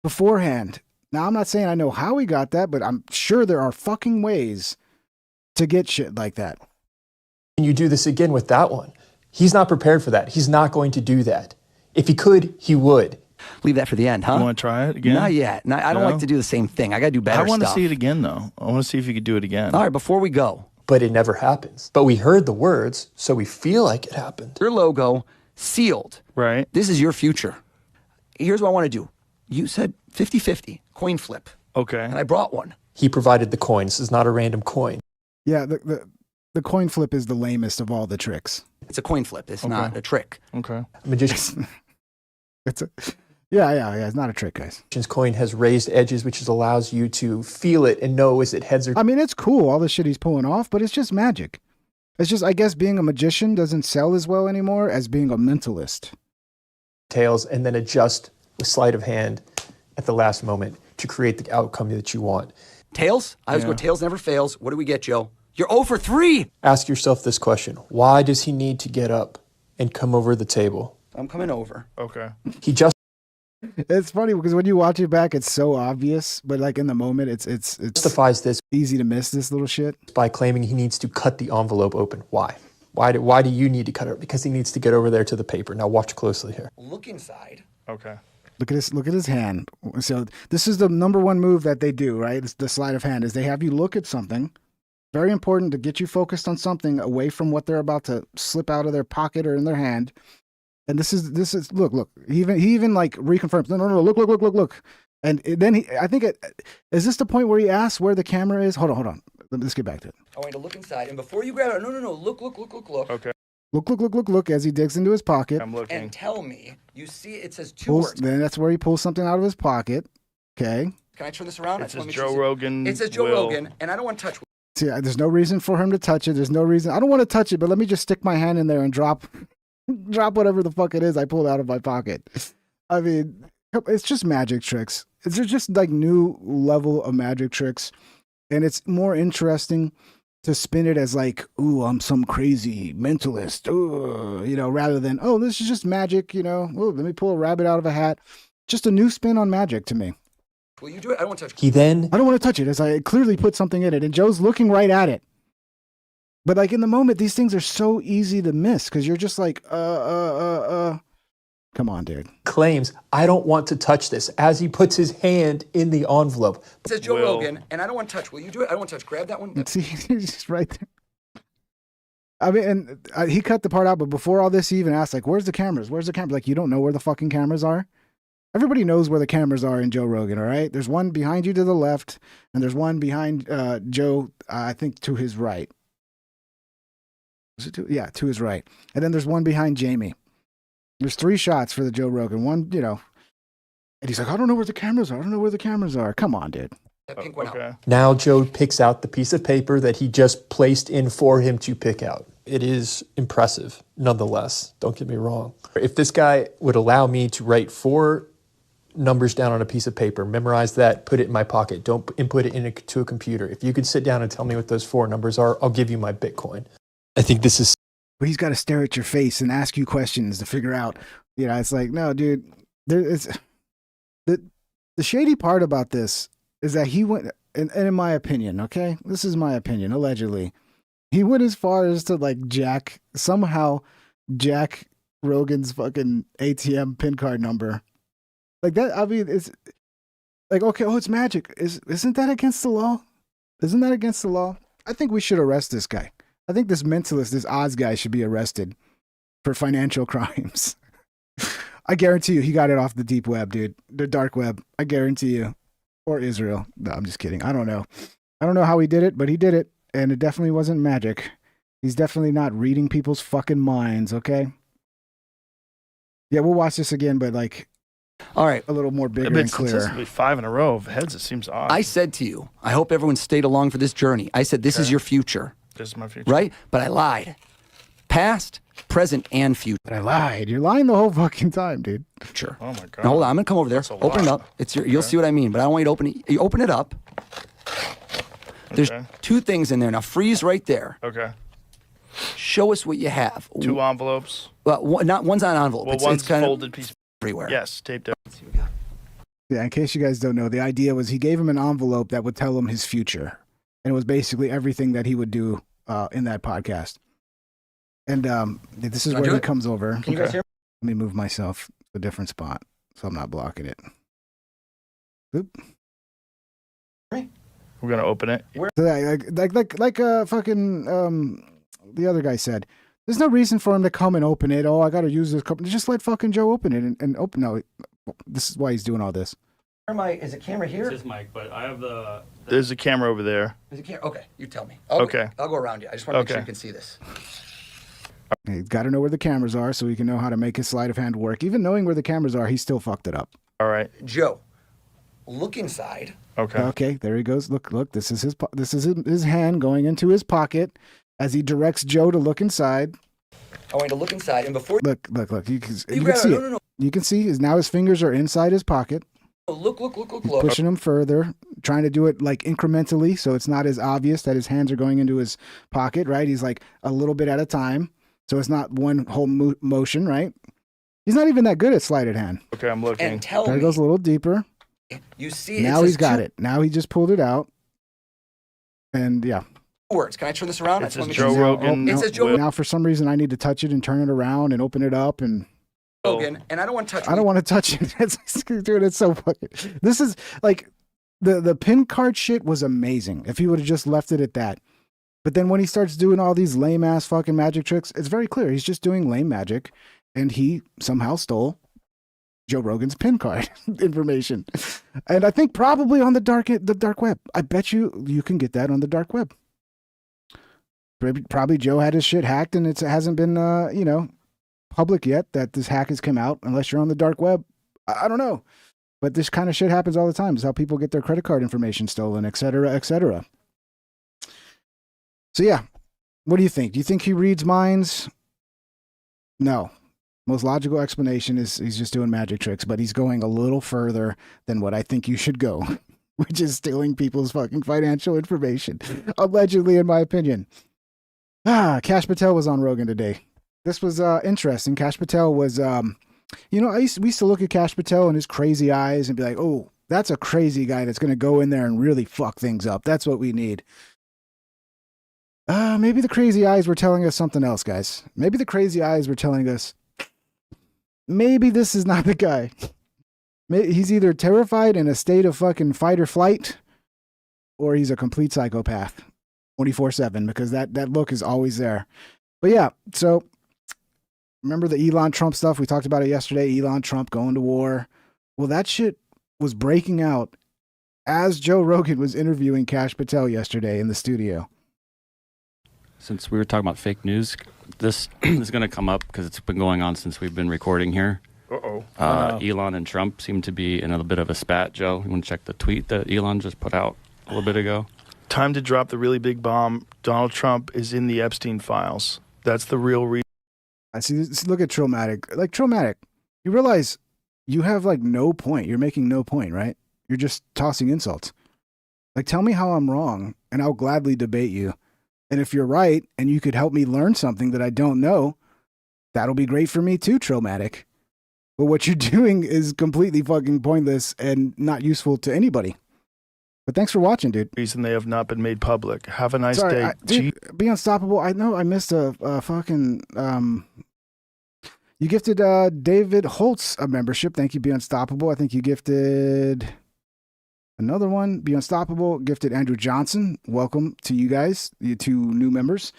A: beforehand. Now, I'm not saying I know how he got that, but I'm sure there are fucking ways to get shit like that.
H: And you do this again with that one. He's not prepared for that. He's not going to do that. If he could, he would.
C: Leave that for the end, huh?
D: You want to try it again?
C: Not yet. No, I don't like to do the same thing. I got to do better stuff.
D: I want to see it again, though. I want to see if you could do it again.
C: All right, before we go.
H: But it never happens. But we heard the words, so we feel like it happened.
C: Your logo, sealed.
D: Right.
C: This is your future. Here's what I want to do. You said 50-50, coin flip.
D: Okay.
C: And I brought one.
H: He provided the coin. This is not a random coin.
A: Yeah, the coin flip is the lamest of all the tricks.
C: It's a coin flip. It's not a trick.
D: Okay.
H: Magician's
A: Yeah, it's not a trick, guys.
H: coin has raised edges, which allows you to feel it and know is it heads or...
A: I mean, it's cool, all the shit he's pulling off, but it's just magic. It's just, I guess being a magician doesn't sell as well anymore as being a mentalist.
H: tails, and then adjust with sleight of hand at the last moment to create the outcome that you want.
C: Tails? I always go tails never fails. What do we get, Joe? You're 0 for 3.
H: Ask yourself this question. Why does he need to get up and come over the table?
C: I'm coming over.
D: Okay.
H: He just
A: It's funny because when you watch it back, it's so obvious, but like in the moment, it's
H: Justifies this
A: easy to miss this little shit.
H: by claiming he needs to cut the envelope open. Why? Why do you need to cut it? Because he needs to get over there to the paper. Now watch closely here.
C: Look inside.
D: Okay.
A: Look at his hand. So this is the number one move that they do, right? It's the sleight of hand is they have you look at something. Very important to get you focused on something away from what they're about to slip out of their pocket or in their hand. And this is look. He even like reconfirms. No. Look. And then is this the point where he asks where the camera is? Hold on. Let's get back to it.
C: I want you to look inside, and before you grab it, no. Look.
D: Okay.
A: Look as he digs into his pocket.
D: I'm looking.
C: And tell me, you see it says two words.
A: Then that's where he pulls something out of his pocket. Okay.
C: Can I turn this around?
D: It says Joe Rogan.
C: It says Joe Rogan, and I don't want to touch.
A: See, there's no reason for him to touch it. There's no reason. I don't want to touch it, but let me just stick my hand in there and drop whatever the fuck it is I pulled out of my pocket. I mean, it's just magic tricks. It's just like new level of magic tricks. And it's more interesting to spin it as like, ooh, I'm some crazy mentalist, ooh, rather than, oh, this is just magic, ooh, let me pull a rabbit out of a hat. Just a new spin on magic to me.
C: Will you do it? I don't want to touch.
H: He then
A: I don't want to touch it, as I clearly put something in it, and Joe's looking right at it. But like in the moment, these things are so easy to miss because you're just like, Come on, dude.
H: Claims, I don't want to touch this, as he puts his hand in the envelope.
C: It says Joe Rogan, and I don't want to touch. Will you do it? I don't want to touch. Grab that one.
A: See, he's just right there. I mean, and he cut the part out, but before all this, he even asked, like, where's the cameras? Where's the camera? Like, you don't know where the fucking cameras are? Everybody knows where the cameras are in Joe Rogan, all right? There's one behind you to the left, and there's one behind Joe, I think, to his right. Was it yeah, to his right. And then there's one behind Jamie. There's 3 shots for the Joe Rogan. One, and he's like, I don't know where the cameras are. I don't know where the cameras are. Come on, dude.
C: That pink one out.
H: Now Joe picks out the piece of paper that he just placed in for him to pick out. It is impressive, nonetheless. Don't get me wrong. If this guy would allow me to write 4 numbers down on a piece of paper, memorize that, put it in my pocket, don't input it into a computer. If you could sit down and tell me what those 4 numbers are, I'll give you my Bitcoin. I think this is...
A: But he's got to stare at your face and ask you questions to figure out, it's like, no, dude, the shady part about this is that he went, and in my opinion, okay, this is my opinion, allegedly, he went as far as to like somehow jack Rogan's fucking ATM PIN card number. Like that, I mean, it's like, okay, oh, it's magic. Isn't that against the law? Isn't that against the law? I think we should arrest this guy. I think this mentalist, this Oz guy, should be arrested for financial crimes. I guarantee you he got it off the deep web, dude. The dark web. I guarantee you. Or Israel. No, I'm just kidding. I don't know. I don't know how he did it, but he did it. And it definitely wasn't magic. He's definitely not reading people's fucking minds, okay? Yeah, we'll watch this again, but like,
C: all right,
A: a little more bigger and clearer.
D: Statistically 5 in a row of heads, it seems odd.
C: I said to you, I hope everyone stayed along for this journey. I said, this is your future.
D: This is my future.
C: Right? But I lied. Past, present, and future.
A: But I lied. You're lying the whole fucking time, dude.
C: Sure.
D: Oh, my God.
C: Now, hold on. I'm going to come over there. Open it
D: lot.
C: up. You'll see what I mean, but I don't want you to open it. You open it up. There's 2 things in there. Now, freeze right there.
D: Okay.
C: Show us what you have.
D: 2 envelopes.
C: Well, one's on an envelope.
D: Well,
C: it's
D: one's
C: kind
D: folded
C: of
D: piece
C: everywhere.
D: Yes, taped up.
C: Let's see what we got.
A: Yeah, in case you guys don't know, the idea was he gave him an envelope that would tell him his future. And it was basically everything that he would do in that podcast. And this is where he comes over.
C: Can you guys hear me?
A: Let me move myself to a different spot so I'm not blocking it. Oop.
D: We're going to open it.
A: So like fucking the other guy said, there's no reason for him to come and open it. Oh, I got to use this cup. Just let fucking Joe open it and open. No, this is why he's doing all this.
C: Is the camera here?
J: It's his mic, but I have the...
D: There's a camera over there.
C: Is the camera? Okay, you tell me.
D: Okay.
C: I'll go around you. I just want to make sure you can see this.
A: He's got to know where the cameras are so he can know how to make his sleight of hand work. Even knowing where the cameras are, he still fucked it up.
D: All right.
C: Joe, look inside.
D: Okay.
A: Okay, there he goes. Look. This is his hand going into his pocket as he directs Joe to look inside.
C: I want you to look inside, and before
A: look. You can see it. No. You can see now his fingers are inside his pocket.
C: Look.
A: Pushing him further, trying to do it like incrementally, so it's not as obvious that his hands are going into his pocket. Right? He's like a little bit at a time, so it's not one whole motion. Right? He's not even that good at sleight of hand.
D: Okay, I'm looking.
C: And tell
A: There
C: me.
A: goes a little deeper.
C: You see,
A: Now he's got it. Now he just pulled it out. And yeah.
C: Words. Can I turn this around?
D: It
C: I just
D: says
C: wanna make
D: Joe
C: sure-
D: Rogan.
C: It says Joe
A: Now for some reason I need to touch it and turn it around and open it up and
C: Rogan, and I don't want to touch.
A: I don't want to touch it. Dude, it's so fucking. This is like the pin card shit was amazing. If he would have just left it at that. But then when he starts doing all these lame ass fucking magic tricks, it's very clear he's just doing lame magic, and he somehow stole Joe Rogan's pin card information. And I think probably on the dark web. I bet you can get that on the dark web. Probably Joe had his shit hacked, and it hasn't been public yet that this hack has come out, unless you're on the dark web. I don't know. But this kind of shit happens all the time. It's how people get their credit card information stolen, et cetera, et cetera. So yeah, what do you think? Do you think he reads minds? No. Most logical explanation is he's just doing magic tricks, but he's going a little further than what I think you should go, which is stealing people's fucking financial information. Allegedly, in my opinion. Kash Patel was on Rogan today. This was interesting. Kash Patel was, we used to look at Kash Patel and his crazy eyes and be like, oh, that's a crazy guy that's going to go in there and really fuck things up. That's what we need. Maybe the crazy eyes were telling us something else, guys. Maybe the crazy eyes were telling us, maybe this is not the guy. He's either terrified in a state of fucking fight or flight, or he's a complete psychopath 24/7, because that look is always there. But yeah, so remember the Elon Trump stuff? We talked about it yesterday. Elon Trump going to war. Well, that shit was breaking out as Joe Rogan was interviewing Kash Patel yesterday in the studio.
J: Since we were talking about fake news, this is going to come up because it's been going on since we've been recording here. Elon and Trump seem to be in a bit of a spat, Joe. You want to check the tweet that Elon just put out a little bit ago?
D: Time to drop the really big bomb. Donald Trump is in the Epstein files. That's the real reason.
A: I see. Look at Trillmatic. Like Trillmatic, you realize you have like no point. You're making no point, right? You're just tossing insults. Like, tell me how I'm wrong, and I'll gladly debate you. And if you're right, and you could help me learn something that I don't know, that'll be great for me too, Trillmatic. But what you're doing is completely fucking pointless and not useful to anybody. But thanks for watching, dude.
D: Reason they have not been made public. Have a nice day.
A: Dude, be unstoppable. I know I missed a fucking... You gifted David Holtz a membership. Thank you, Be Unstoppable. I think you gifted another one. Be Unstoppable. Gifted Andrew Johnson. Welcome to you guys, you two new members.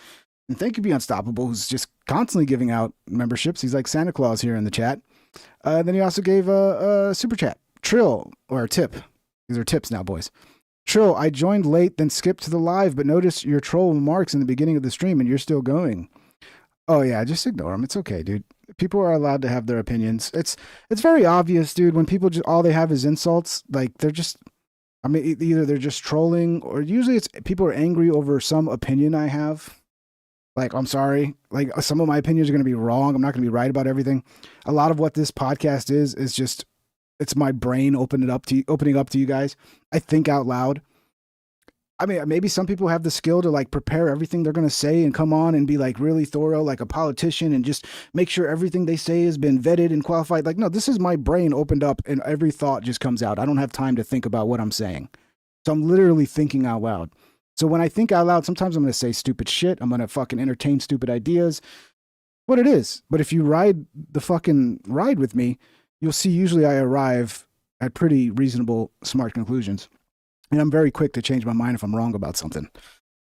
A: And thank you, Be Unstoppable, who's just constantly giving out memberships. He's like Santa Claus here in the chat. Then he also gave a super chat. Trill, or a tip. These are tips now, boys. Trill, I joined late, then skipped to the live, but noticed your troll remarks in the beginning of the stream and you're still going. Oh yeah, just ignore them. It's okay, dude. People are allowed to have their opinions. It's very obvious, dude, when people just all they have is insults. Like, they're just, I mean, either they're just trolling, or usually it's people are angry over some opinion I have. Like, I'm sorry. Like, some of my opinions are going to be wrong. I'm not going to be right about everything. A lot of what this podcast is just, it's my brain opening up to you guys. I think out loud. I mean, maybe some people have the skill to like prepare everything they're going to say and come on and be like really thorough, like a politician, and just make sure everything they say has been vetted and qualified. Like, no, this is my brain opened up and every thought just comes out. I don't have time to think about what I'm saying. So I'm literally thinking out loud. So when I think out loud, sometimes I'm going to say stupid shit. I'm going to fucking entertain stupid ideas. What it is. But if you ride with me, you'll see usually I arrive at pretty reasonable, smart conclusions. And I'm very quick to change my mind if I'm wrong about something.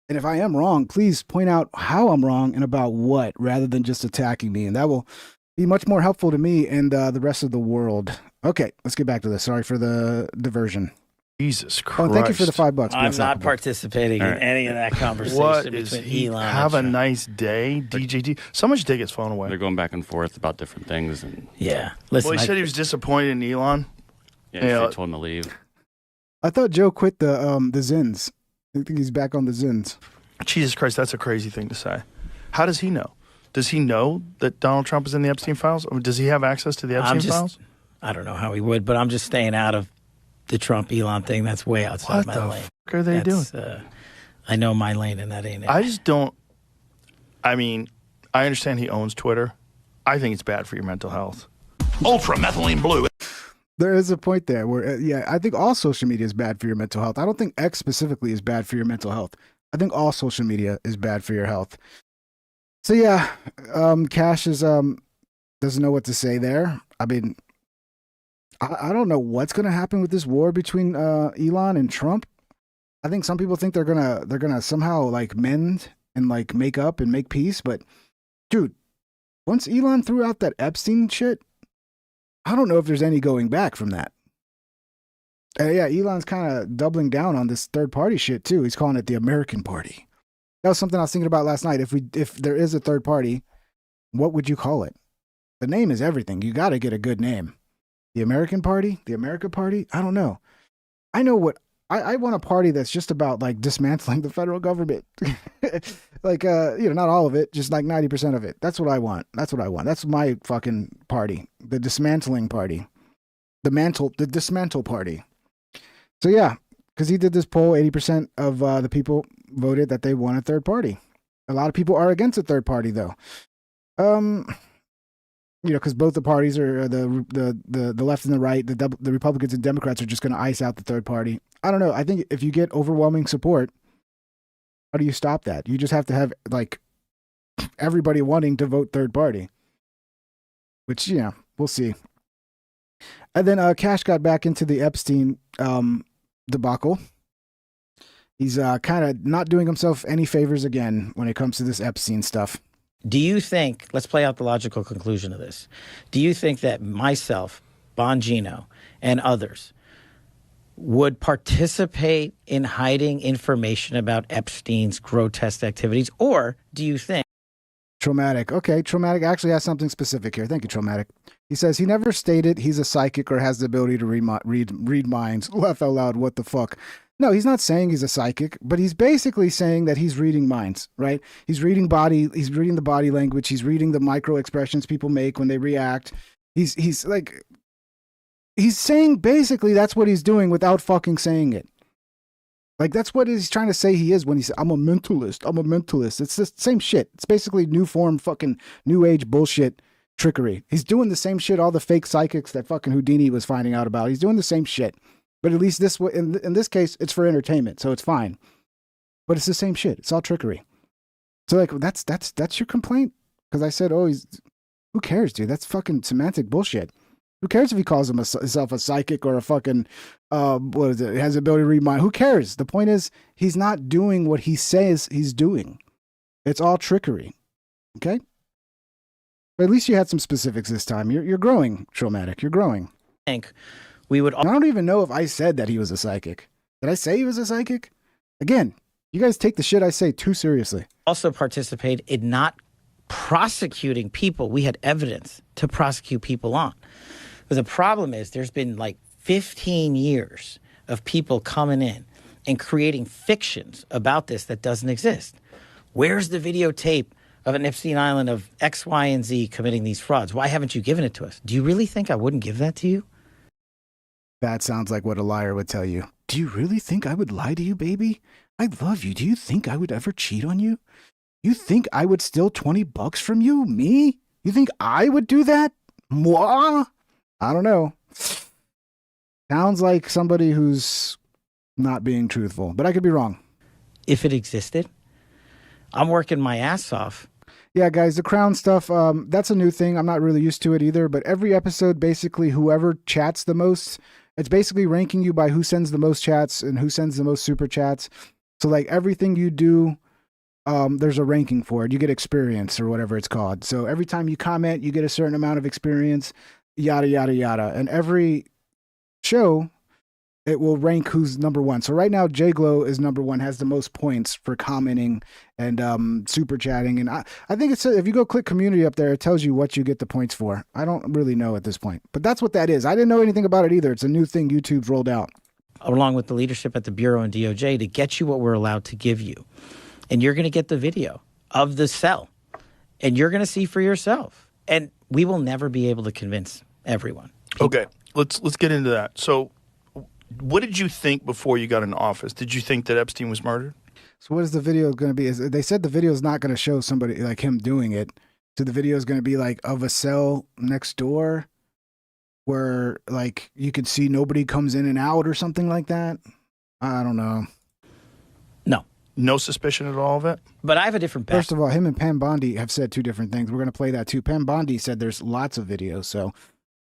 A: And if I am wrong, please point out how I'm wrong and about what, rather than just attacking me. And that will be much more helpful to me and the rest of the world. Okay, let's get back to this. Sorry for the diversion.
D: Jesus Christ.
A: Oh, and thank you for the $5.
K: I'm not participating in any of that conversation
D: What is
K: between Elon
D: Have
K: and
D: a
K: Trump.
D: nice day, DJD. Someone should take his phone away.
J: They're going back and forth about different things. And
K: Yeah. Listen,
D: Well, he said he was disappointed in Elon.
J: yeah, they told him to leave.
A: I thought Joe quit the Zins. I think he's back on the Zins.
D: Jesus Christ, that's a crazy thing to say. How does he know? Does he know that Donald Trump is in the Epstein files? Or does he have access to the Epstein files?
K: I don't know how he would, but I'm just staying out of the Trump-Elon thing. That's way outside my lane.
D: What the fuck are they doing?
K: I know my lane, and that ain't it.
D: I just don't... I mean, I understand he owns Twitter. I think it's bad for your mental health.
L: ultra methylene blue.
A: There is a point there where, yeah, I think all social media is bad for your mental health. I don't think X specifically is bad for your mental health. I think all social media is bad for your health. So yeah, Cash is doesn't know what to say there. I mean, I don't know what's gonna happen with this war between Elon and Trump. I think some people think they're gonna somehow like mend and like make up and make peace, but dude, once Elon threw out that Epstein shit, I don't know if there's any going back from that. Yeah, Elon's kind of doubling down on this third party shit too. He's calling it the American Party. That was something I was thinking about last night. If there is a third party, what would you call it? The name is everything. You got to get a good name. The American Party? The America Party? I don't know. I know what I want a party that's just about like dismantling the federal government. Like not all of it, just like 90% of it. That's what I want. That's what I want. That's my fucking party. The dismantling party. The dismantle party. So yeah, because he did this poll, 80% of the people voted that they want a third party. A lot of people are against a third party though. Because both the parties are the left and the right, the Republicans and Democrats are just going to ice out the third party. I don't know. I think if you get overwhelming support, how do you stop that? You just have to have like everybody wanting to vote third party, which we'll see. And then Cash got back into the Epstein debacle. He's kind of not doing himself any favors again when it comes to this Epstein stuff.
K: Do you think, let's play out the logical conclusion of this. Do you think that myself, Bongino, and others would participate in hiding information about Epstein's grotesque activities? Or do you think...
A: Traumatic. Okay, Traumatic actually has something specific here. Thank you, Traumatic. He says he never stated he's a psychic or has the ability to read minds. Laugh out loud, what the fuck? No, he's not saying he's a psychic, but he's basically saying that he's reading minds, right? He's reading the body language, he's reading the micro expressions people make when they react. He's saying basically that's what he's doing without fucking saying it. Like that's what he's trying to say he is when he says, I'm a mentalist. It's the same shit. It's basically new form fucking new age bullshit trickery. He's doing the same shit all the fake psychics that fucking Houdini was finding out about. He's doing the same shit. But at least in this case, it's for entertainment, so it's fine. But it's the same shit. It's all trickery. So like that's your complaint? Because I said, who cares, dude? That's fucking semantic bullshit. Who cares if he calls himself a psychic or a fucking has the ability to read mind? Who cares? The point is he's not doing what he says he's doing. It's all trickery. Okay? But at least you had some specifics this time. You're growing, Traumatic. You're growing.
K: We would.
A: I don't even know if I said that he was a psychic. Did I say he was a psychic? Again, you guys take the shit I say too seriously.
K: Also participate in not prosecuting people we had evidence to prosecute people on. But the problem is there's been like 15 years of people coming in and creating fictions about this that doesn't exist. Where's the videotape of an Epstein Island of X, Y, and Z committing these frauds? Why haven't you given it to us? Do you really think I wouldn't give that to you?
A: That sounds like what a liar would tell you. Do you really think I would lie to you, baby? I love you. Do you think I would ever cheat on you? You think I would steal $20 from you? Me? You think I would do that? Moi? I don't know. Sounds like somebody who's not being truthful, but I could be wrong.
K: If it existed, I'm working my ass off.
A: Yeah, guys, the crown stuff, that's a new thing. I'm not really used to it either, but every episode, basically, whoever chats the most, it's basically ranking you by who sends the most chats and who sends the most super chats. So, like, everything you do, there's a ranking for it. You get experience or whatever it's called. So every time you comment, you get a certain amount of experience, yada, yada, yada. And every show, it will rank who's number one. So right now, J-Glow is number one, has the most points for commenting and super chatting. And I think it's if you go click community up there, it tells you what you get the points for. I don't really know at this point, but that's what that is. I didn't know anything about it either. It's a new thing YouTube's rolled out.
K: Along with the leadership at the Bureau and DOJ to get you what we're allowed to give you. And you're going to get the video of the cell. And you're going to see for yourself. And we will never be able to convince everyone.
L: Okay, let's get into that. So what did you think before you got in office? Did you think that Epstein was murdered?
A: So what is the video going to be? They said the video is not going to show somebody like him doing it. So the video is going to be like of a cell next door where like you could see nobody comes in and out or something like that? I don't know.
K: No.
L: No suspicion at all of it?
K: But I have a different background.
A: First of all, him and Pam Bondi have said two different things. We're going to play that too. Pam Bondi said there's lots of videos, so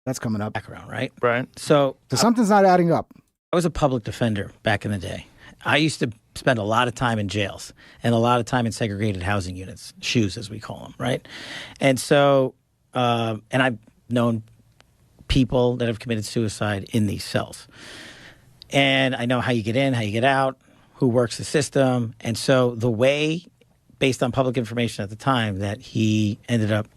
A: that's coming up.
K: Background, right?
L: Right.
K: So
A: something's not adding up.
K: I was a public defender back in the day. I used to spend a lot of time in jails and a lot of time in segregated housing units, SHUs as we call them, right? And so, and I've known people that have committed suicide in these cells. And I know how you get in, how you get out, who works the system. And so the way, based on public information at the time, that he ended up,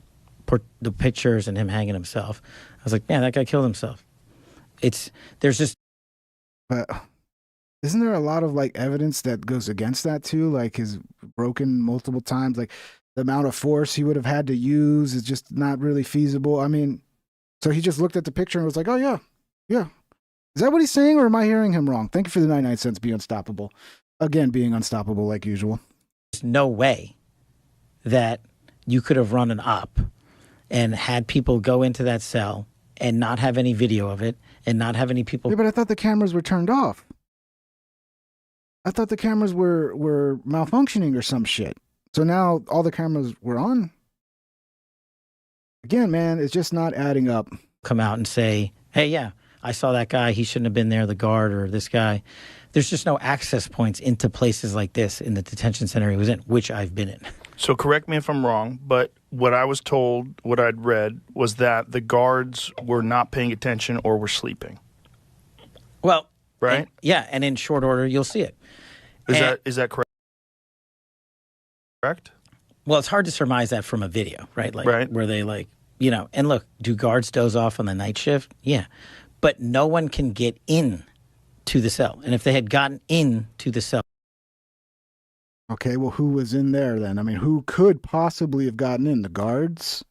K: the pictures and him hanging himself, I was like, man, that guy killed himself. There's just...
A: But isn't there a lot of like evidence that goes against that too? Like his broken multiple times, like the amount of force he would have had to use is just not really feasible. I mean, so he just looked at the picture and was like, oh yeah, yeah. Is that what he's saying, or am I hearing him wrong? Thank you for the 99 cents. Be unstoppable. Again, being unstoppable like usual.
K: There's no way that you could have run an op and had people go into that cell and not have any video of it and not have any people.
A: Yeah, but I thought the cameras were turned off. I thought the cameras were malfunctioning or some shit. So now all the cameras were on. Again, man, it's just not adding up.
K: Come out and say, hey, yeah, I saw that guy. He shouldn't have been there, the guard or this guy. There's just no access points into places like this in the detention center he was in, which I've been in.
L: So correct me if I'm wrong, but what I was told, what I'd read, was that the guards were not paying attention or were sleeping.
K: Well,
L: right?
K: And in short order, you'll see it.
L: Is that correct? Correct?
K: Well, it's hard to surmise that from a video, right? Like,
L: right.
K: Where they like, you know, and look, do guards doze off on the night shift? Yeah. But no one can get in to the cell. And if they had gotten in to the cell.
A: Okay, well, who was in there then? I mean, who could possibly have gotten in? The guards?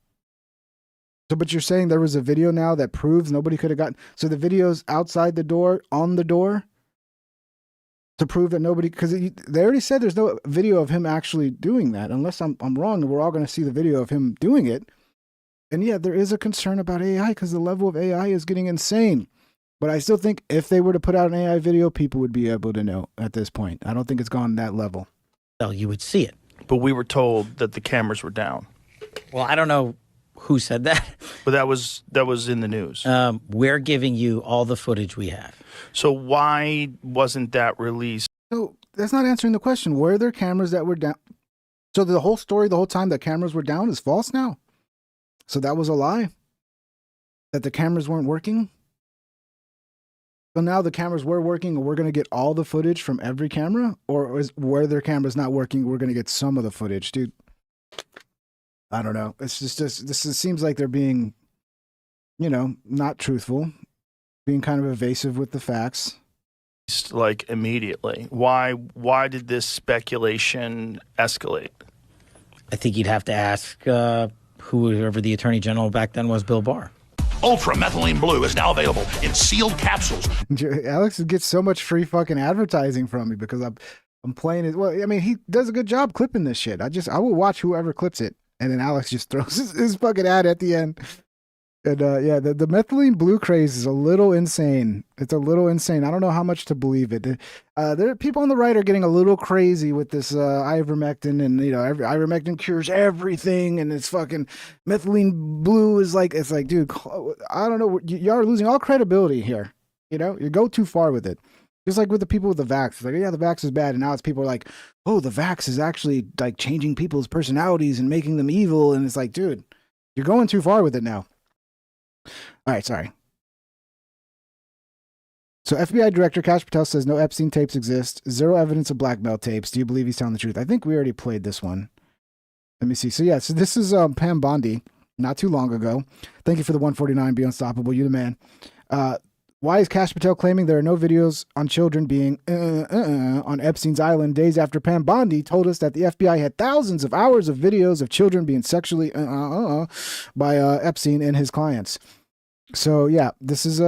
A: So, but you're saying there was a video now that proves nobody could have gotten... So the video's outside the door, on the door? To prove that nobody... Because they already said there's no video of him actually doing that. Unless I'm wrong, and we're all going to see the video of him doing it. And yeah, there is a concern about AI because the level of AI is getting insane. But I still think if they were to put out an AI video, people would be able to know at this point. I don't think it's gone that level.
K: You would see it.
L: But we were told that the cameras were down.
K: Well, I don't know who said that.
L: But that was in the news.
K: We're giving you all the footage we have.
L: So why wasn't that released?
A: So that's not answering the question. Were there cameras that were down? So the whole story, the whole time that cameras were down is false now? So that was a lie? That the cameras weren't working? So now the cameras were working and we're going to get all the footage from every camera? Or were their cameras not working, we're going to get some of the footage? Dude, I don't know. It's just seems like they're being, you know, not truthful, being kind of evasive with the facts.
L: Like immediately. Why did this speculation escalate?
K: I think you'd have to ask whoever the Attorney General back then was, Bill Barr.
M: Ultra Methylene Blue is now available in sealed capsules.
A: Alex gets so much free fucking advertising from me because I'm playing it. Well, I mean, he does a good job clipping this shit. I will watch whoever clips it, and then Alex just throws his fucking ad at the end. And yeah, the methylene blue craze is a little insane. It's a little insane. I don't know how much to believe it. There people on the right are getting a little crazy with this ivermectin, and you know, ivermectin cures everything, and it's fucking methylene blue is like, it's like, dude, I don't know. Y'all are losing all credibility here. You know, you go too far with it. Just like with the people with the vax. It's like, yeah, the vax is bad, and now it's people are like, oh, the vax is actually like changing people's personalities and making them evil, and it's like, dude, you're going too far with it now. All right, sorry. So FBI Director Kash Patel says no Epstein tapes exist. Zero evidence of blackmail tapes. Do you believe he's telling the truth? I think we already played this one. Let me see. So yeah, so this is Pam Bondi, not too long ago. Thank you for the 149. Be unstoppable. You the man. Why is Kash Patel claiming there are no videos on children being on Epstein's island days after Pam Bondi told us that the FBI had thousands of hours of videos of children being sexually by Epstein and his clients? So yeah, this is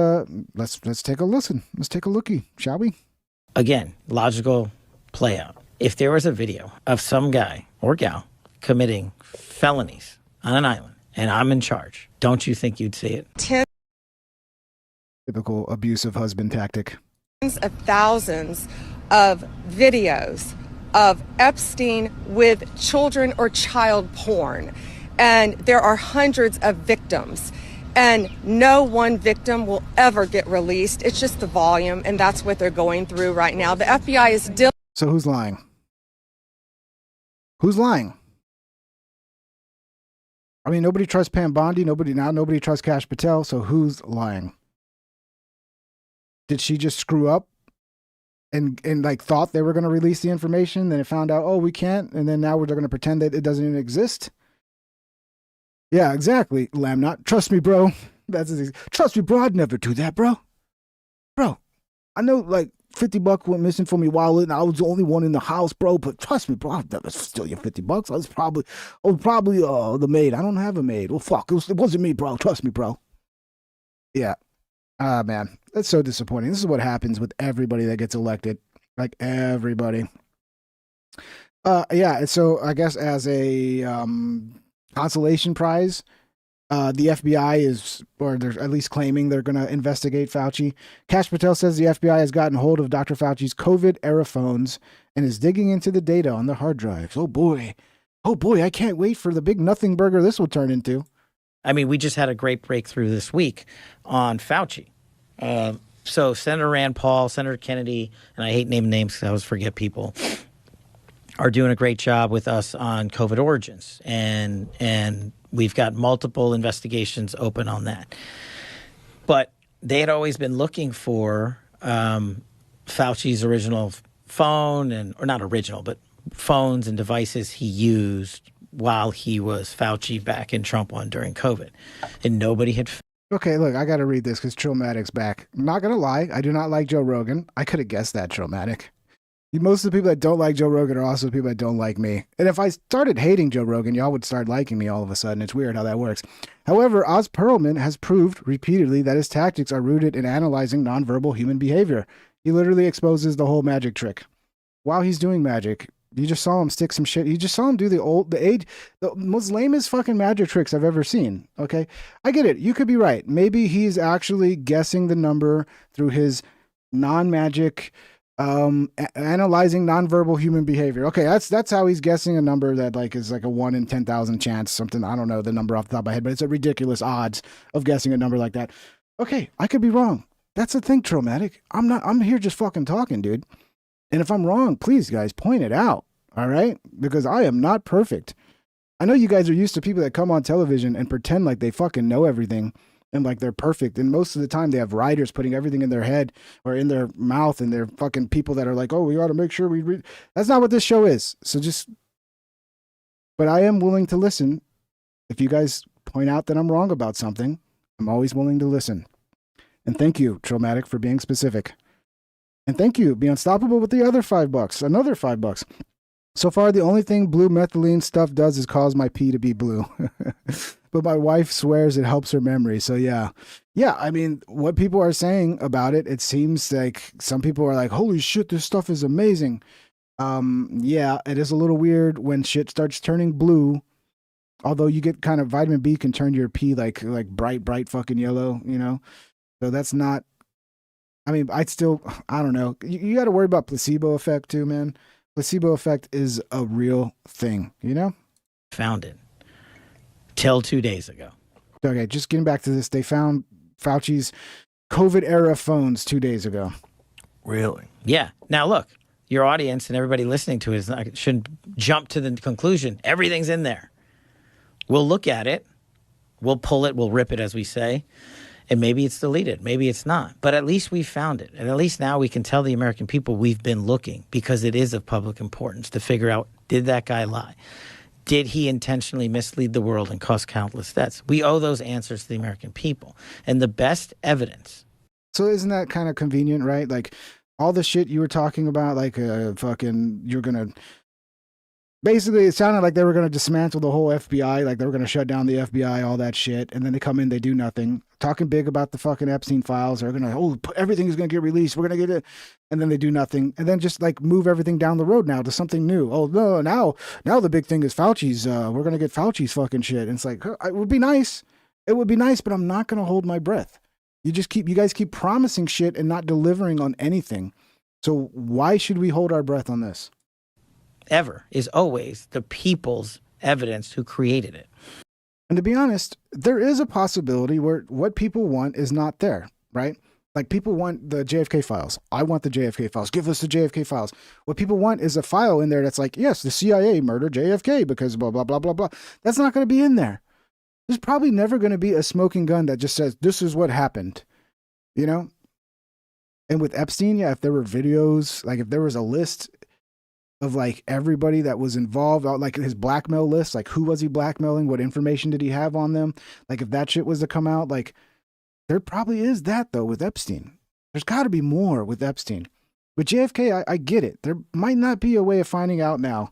A: let's take a listen. Let's take a lookie, shall we?
K: Again, logical play out. If there was a video of some guy or gal committing felonies on an island and I'm in charge, don't you think you'd see it?
A: Typical abusive husband tactic.
N: Of thousands of videos of Epstein with children or child porn. And there are hundreds of victims. And no one victim will ever get released. It's just the volume, and that's what they're going through right now. The FBI is still...
A: So who's lying? Who's lying? I mean, nobody trusts Pam Bondi. Nobody trusts Kash Patel. So who's lying? Did she just screw up and like thought they were going to release the information? Then it found out, oh, we can't. And then now we're going to pretend that it doesn't even exist. Yeah, exactly. Lamb not. Trust me, bro. Trust me, bro. I'd never do that, bro. Bro, I know like $50 went missing from your wallet and I was the only one in the house, bro. But trust me, bro. I'd never steal your $50. I was probably the maid. I don't have a maid. Well, fuck. It wasn't me, bro. Trust me, bro. Yeah. Ah, man, that's so disappointing. This is what happens with everybody that gets elected. Like everybody. Yeah, so I guess as a consolation prize, the FBI is, or they're at least claiming they're going to investigate Fauci. Kash Patel says the FBI has gotten hold of Dr. Fauci's COVID-era phones and is digging into the data on the hard drives. Oh, boy. I can't wait for the big nothing burger this will turn into.
K: I mean, we just had a great breakthrough this week on Fauci. So Senator Rand Paul, Senator Kennedy, and I hate naming names because I always forget people, are doing a great job with us on COVID origins. And we've got multiple investigations open on that. But they had always been looking for Fauci's original phone, or not original, but phones and devices he used while he was Fauci back in Trump one during COVID. And nobody had...
A: Okay, look, I got to read this because Trillmatic's back. I'm not going to lie. I do not like Joe Rogan. I could have guessed that, Trillmatic. Most of the people that don't like Joe Rogan are also the people that don't like me. And if I started hating Joe Rogan, y'all would start liking me all of a sudden. It's weird how that works. However, Oz Pearlman has proved repeatedly that his tactics are rooted in analyzing nonverbal human behavior. He literally exposes the whole magic trick. While he's doing magic, you just saw him stick some shit. You just saw him do the most lamest fucking magic tricks I've ever seen. Okay. I get it. You could be right. Maybe he's actually guessing the number through his non-magic, analyzing nonverbal human behavior. Okay. That's how he's guessing a number that like is like a 1 in 10,000 chance, something. I don't know the number off the top of my head, but it's a ridiculous odds of guessing a number like that. Okay. I could be wrong. That's the thing, Traumatic. I'm here just fucking talking, dude. And if I'm wrong, please, guys, point it out, all right? Because I am not perfect. I know you guys are used to people that come on television and pretend like they fucking know everything and like they're perfect. And most of the time they have writers putting everything in their head or in their mouth, and they're fucking people that are like, oh, we ought to make sure we read. That's not what this show is. So but I am willing to listen. If you guys point out that I'm wrong about something, I'm always willing to listen. And thank you, Traumatic, for being specific. And thank you, Be Unstoppable, with the other $5, another $5. So far, the only thing blue methylene stuff does is cause my pee to be blue. But my wife swears it helps her memory. So yeah. I mean, what people are saying about it, it seems like some people are like, holy shit, this stuff is amazing. Yeah, it is a little weird when shit starts turning blue. Although you get kind of vitamin B can turn your pee like bright fucking yellow, you know? So that's not, I mean, I don't know. You got to worry about placebo effect too, man. Placebo effect is a real thing, you know?
K: Found it. Till 2 days ago.
A: Okay, just getting back to this. They found Fauci's COVID-era phones 2 days ago.
K: Really? Yeah. Now, look, your audience and everybody listening to it shouldn't jump to the conclusion. Everything's in there. We'll look at it. We'll pull it. We'll rip it, as we say. And maybe it's deleted. Maybe it's not. But at least we found it. And at least now we can tell the American people we've been looking, because it is of public importance to figure out, did that guy lie? Did he intentionally mislead the world and cause countless deaths? We owe those answers to the American people. And the best evidence.
A: So isn't that kind of convenient, right? Like all the shit you were talking about, like you're going to, basically, it sounded like they were going to dismantle the whole FBI, like they were going to shut down the FBI, all that shit. And then they come in, they do nothing. Talking big about the fucking Epstein files. They're going to, everything is going to get released. We're going to get it. And then they do nothing. And then just like move everything down the road now to something new. Oh, no, now the big thing is Fauci's. We're going to get Fauci's fucking shit. And it's like, it would be nice. It would be nice, but I'm not going to hold my breath. You guys keep promising shit and not delivering on anything. So why should we hold our breath on this?
K: Ever is always the people's evidence who created it.
A: And to be honest, there is a possibility where what people want is not there, right? Like people want the JFK files. I want the JFK files. Give us the JFK files. What people want is a file in there that's like, yes, the CIA murdered JFK because blah, blah, blah, blah, blah. That's not going to be in there. There's probably never going to be a smoking gun that just says, this is what happened, you know? And with Epstein, yeah, if there were videos, like if there was a list of like everybody that was involved, like his blackmail list, like who was he blackmailing? What information did he have on them? Like if that shit was to come out, like there probably is that though with Epstein. There's got to be more with Epstein. With JFK, I get it. There might not be a way of finding out now.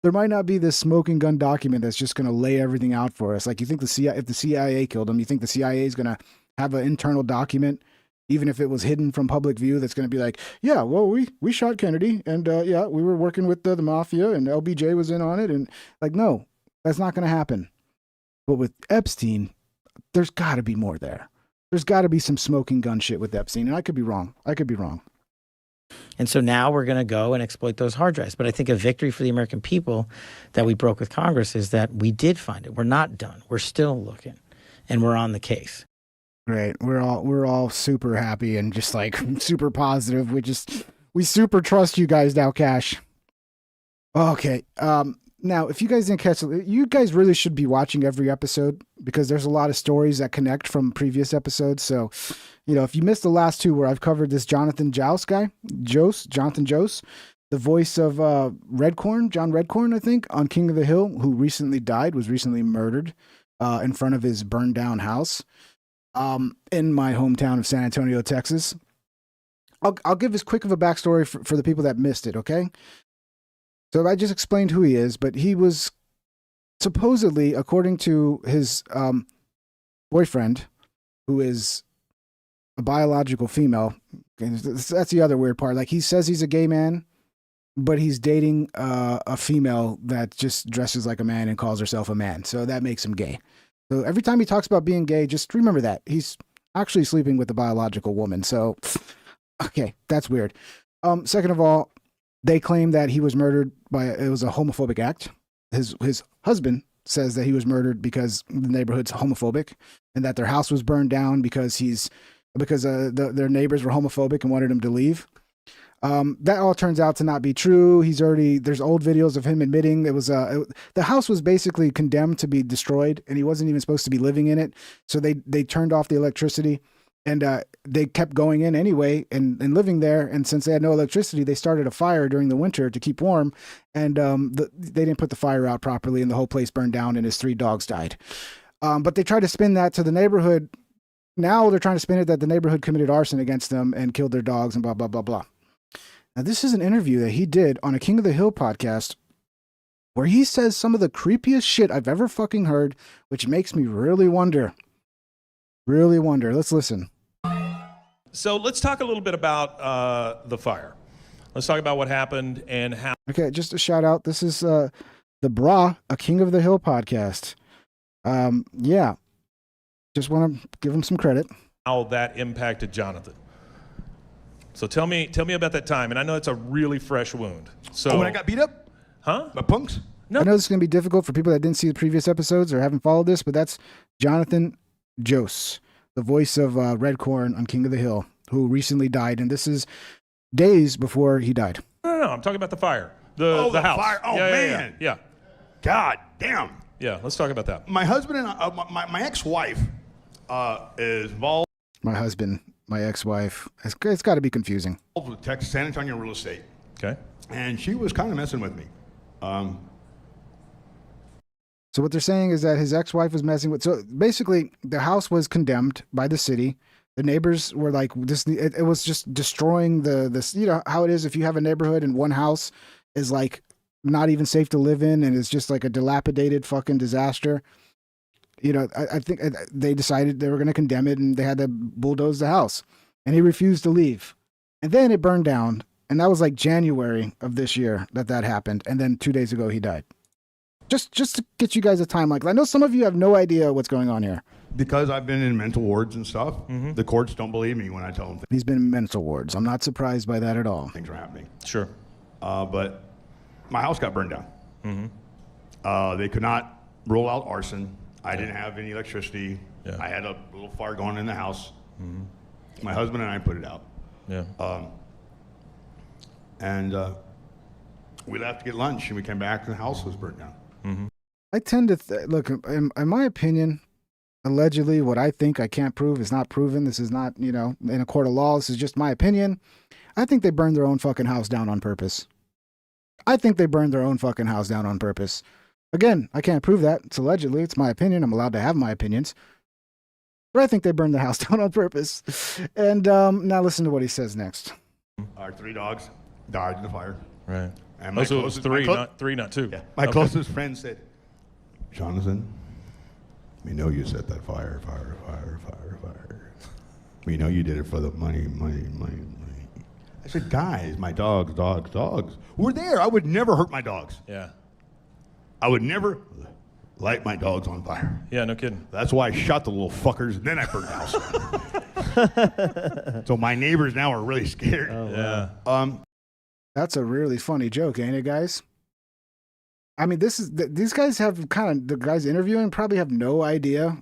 A: There might not be this smoking gun document that's just going to lay everything out for us. Like you think if the CIA killed him, you think the CIA is going to have an internal document, even if it was hidden from public view, that's going to be like, yeah, well, we shot Kennedy and yeah, we were working with the mafia and LBJ was in on it. And like, no, that's not going to happen. But with Epstein, there's got to be more there. There's got to be some smoking gun shit with Epstein. And I could be wrong.
K: And so now we're going to go and exploit those hard drives. But I think a victory for the American people that we broke with Congress is that we did find it. We're not done. We're still looking and we're on the case.
A: Great. We're all super happy and just like super positive. We super trust you guys now, Cash. Okay. Now, if you guys didn't catch it, you guys really should be watching every episode because there's a lot of stories that connect from previous episodes. So, you know, if you missed the last two where I've covered this Jonathan Jose, the voice of John Redcorn, I think, on King of the Hill, who recently died, was recently murdered in front of his burned down house in my hometown of San Antonio, Texas. I'll give as quick of a backstory for the people that missed it, okay? So I just explained who he is, but he was supposedly, according to his boyfriend, who is a biological female. That's the other weird part. Like he says he's a gay man, but he's dating a female that just dresses like a man and calls herself a man. So that makes him gay. So every time he talks about being gay, just remember that he's actually sleeping with a biological woman. So, okay, that's weird. Second of all, they claim that he was murdered it was a homophobic act. His husband says that he was murdered because the neighborhood's homophobic and that their house was burned down because their neighbors were homophobic and wanted him to leave. That all turns out to not be true. There's old videos of him admitting the house was basically condemned to be destroyed and he wasn't even supposed to be living in it. So they turned off the electricity and they kept going in anyway and living there. And since they had no electricity, they started a fire during the winter to keep warm. And they didn't put the fire out properly and the whole place burned down and his 3 dogs died. But they tried to spin that to the neighborhood. Now they're trying to spin it that the neighborhood committed arson against them and killed their dogs and blah, blah, blah, blah. Now, this is an interview that he did on a King of the Hill podcast where he says some of the creepiest shit I've ever fucking heard, which makes me really wonder. Really wonder. Let's listen.
O: So let's talk a little bit about the fire. Let's talk about what happened and how.
A: Okay, just a shout out. This is the Bra, a King of the Hill podcast. Yeah, just want to give him some credit.
O: How that impacted Jonathan. So tell me about that time. And I know it's a really fresh wound. So
M: when I got beat up?
O: Huh?
M: By punks?
A: No. I know this is going to be difficult for people that didn't see the previous episodes or haven't followed this, but that's Jonathan Jose, the voice of Redcorn on King of the Hill, who recently died. And this is days before he died.
O: No. I'm talking about the fire. The house.
M: Fire. Oh, man.
O: Yeah.
M: God damn.
O: Yeah, let's talk about that.
M: My husband and my ex-wife is involved.
A: My ex-wife. It's got to be confusing.
M: With Texas, San Antonio real estate.
O: Okay.
M: And she was kind of messing with me.
A: So what they're saying is that his ex-wife was messing with. So basically, the house was condemned by the city. The neighbors were like, this. It was just destroying this. You know how it is if you have a neighborhood and one house is like not even safe to live in, and it's just like a dilapidated fucking disaster. You know, I think they decided they were going to condemn it, and they had to bulldoze the house, and he refused to leave, and then it burned down, and that was like January of this year that happened, and then 2 days ago he died. Just to get you guys a timeline. I know some of you have no idea what's going on here.
P: because I've been in mental wards and stuff, the courts don't believe me when I tell them
A: He's been in mental wards. I'm not surprised by that at all.
P: things are happening.
O: Sure.
P: But my house got burned down. They could not rule out arson. I didn't have any electricity. I had a little fire going in the house. My husband and I put it out.
O: Yeah.
P: And we left to get lunch, and we came back, and the house was burnt down.
A: I tend to look, in my opinion, allegedly, what I think I can't prove is not proven. This is not, in a court of law. This is just my opinion. I think they burned their own fucking house down on purpose. Again, I can't prove that. It's allegedly. It's my opinion. I'm allowed to have my opinions. But I think they burned the house down on purpose. And now listen to what he says next.
P: Our 3 dogs died in the fire.
O: Right.
P: And my
O: so it was three, not 2.
P: Yeah. My closest friend said, Jonathan, we know you set that fire. We know you did it for the money. I said, guys, my dogs. We're there. I would never hurt my dogs.
O: Yeah.
P: I would never light my dogs on fire.
O: Yeah, no kidding.
P: That's why I shot the little fuckers, and then I burned the house. So my neighbors now are really scared.
O: Yeah.
A: That's a really funny joke, ain't it, guys? I mean, these guys have the guys interviewing probably have no idea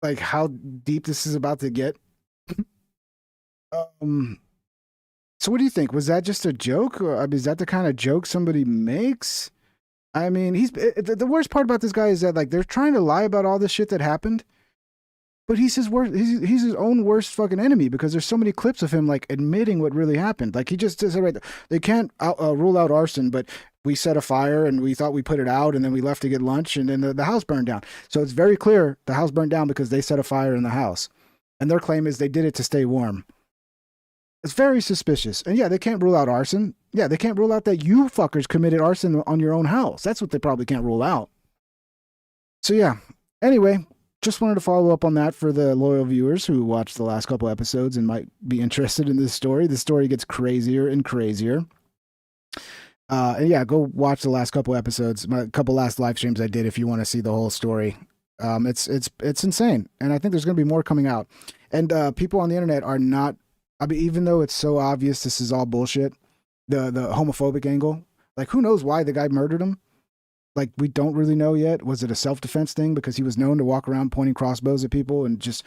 A: like how deep this is about to get. So what do you think? Was that just a joke? Or, is that the kind of joke somebody makes? I mean, the worst part about this guy is that like they're trying to lie about all this shit that happened, but he's his own worst fucking enemy because there's so many clips of him like admitting what really happened. Like he just said right there, they can't rule out arson, but we set a fire and we thought we put it out and then we left to get lunch and then the house burned down. So it's very clear the house burned down because they set a fire in the house, and their claim is they did it to stay warm. It's very suspicious. And yeah, they can't rule out arson. Yeah, they can't rule out that you fuckers committed arson on your own house. That's what they probably can't rule out. So yeah, anyway, just wanted to follow up on that for the loyal viewers who watched the last couple episodes and might be interested in this story. The story gets crazier and crazier. And yeah, go watch the last couple episodes, my couple last live streams I did if you want to see the whole story. It's insane. And I think there's going to be more coming out. And people on the internet are not, I mean, even though it's so obvious this is all bullshit, the homophobic angle, like who knows why the guy murdered him? Like we don't really know yet. Was it a self-defense thing because he was known to walk around pointing crossbows at people and just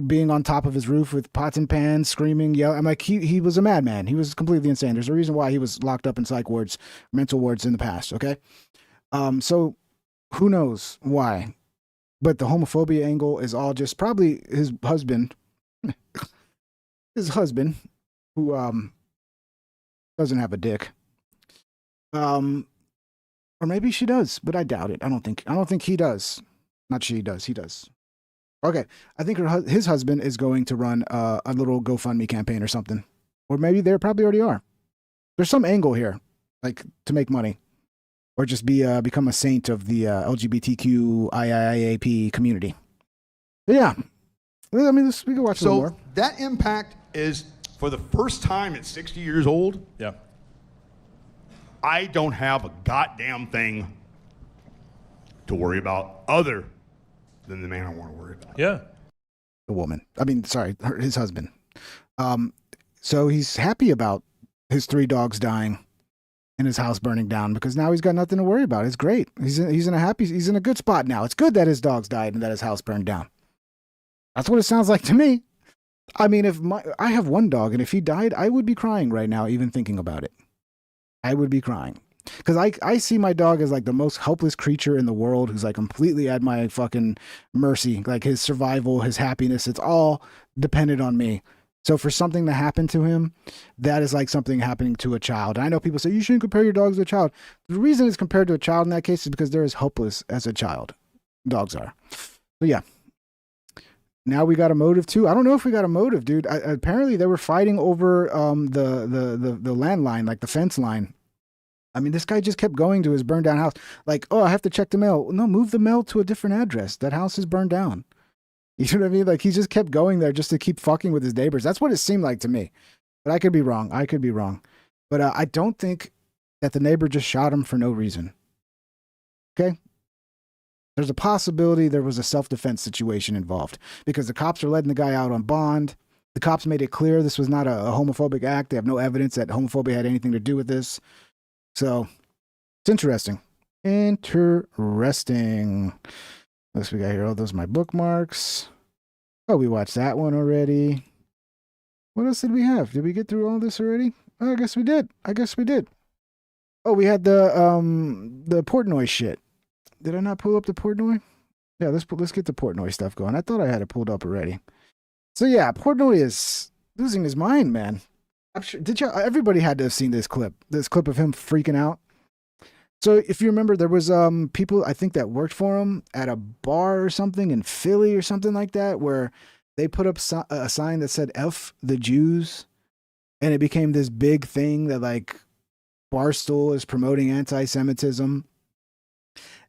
A: being on top of his roof with pots and pans, screaming, yelling? I'm like, he was a madman. He was completely insane. There's a reason why he was locked up in psych wards, mental wards in the past. Okay. So who knows why, but the homophobia angle is all just probably his husband, who, doesn't have a dick. Or maybe she does, but I doubt it. I don't think he does. Not she does. He does. Okay. I think his husband is going to run a little GoFundMe campaign or something. Or maybe they probably already are. There's some angle here, like to make money. Or just become a saint of the LGBTQ IIAP community. But yeah. I mean, we can watch a little more.
P: So that impact is, for the first time at 60 years old,
O: yeah,
P: I don't have a goddamn thing to worry about other than the man I want to worry about.
O: Yeah.
A: The woman. I mean, sorry, his husband. So he's happy about his 3 dogs dying and his house burning down because now he's got nothing to worry about. It's great. He's in a good spot now. It's good that his dogs died and that his house burned down. That's what it sounds like to me. I mean, I have 1 dog, and if he died, I would be crying right now, even thinking about it. I would be crying. Because I see my dog as like the most helpless creature in the world who's like completely at my fucking mercy. Like his survival, his happiness, it's all dependent on me. So for something to happen to him, that is like something happening to a child. And I know people say, you shouldn't compare your dogs to a child. The reason it's compared to a child in that case is because they're as helpless as a child. Dogs are. But yeah. Now we got a motive too. I don't know if we got a motive, dude. Apparently they were fighting over the landline, like the fence line. I mean, this guy just kept going to his burned down house. Like, oh, I have to check the mail. No, move the mail to a different address. That house is burned down. You know what I mean? Like he just kept going there just to keep fucking with his neighbors. That's what it seemed like to me. But I could be wrong. But I don't think that the neighbor just shot him for no reason. Okay? There's a possibility there was a self-defense situation involved because the cops are letting the guy out on bond. The cops made it clear this was not a homophobic act. They have no evidence that homophobia had anything to do with this. So it's interesting. Interesting. What else we got here? Oh, those are my bookmarks. Oh, we watched that one already. What else did we have? Did we get through all this already? Oh, I guess we did. Oh, we had the Portnoy shit. Did I not pull up the Portnoy? Yeah, let's get the Portnoy stuff going. I thought I had it pulled up already. So yeah, Portnoy is losing his mind, man. I'm sure. Everybody had to have seen this clip of him freaking out. So if you remember, there was people I think that worked for him at a bar or something in Philly or something like that, where they put up a sign that said "F the Jews," and it became this big thing that like Barstool is promoting anti-Semitism.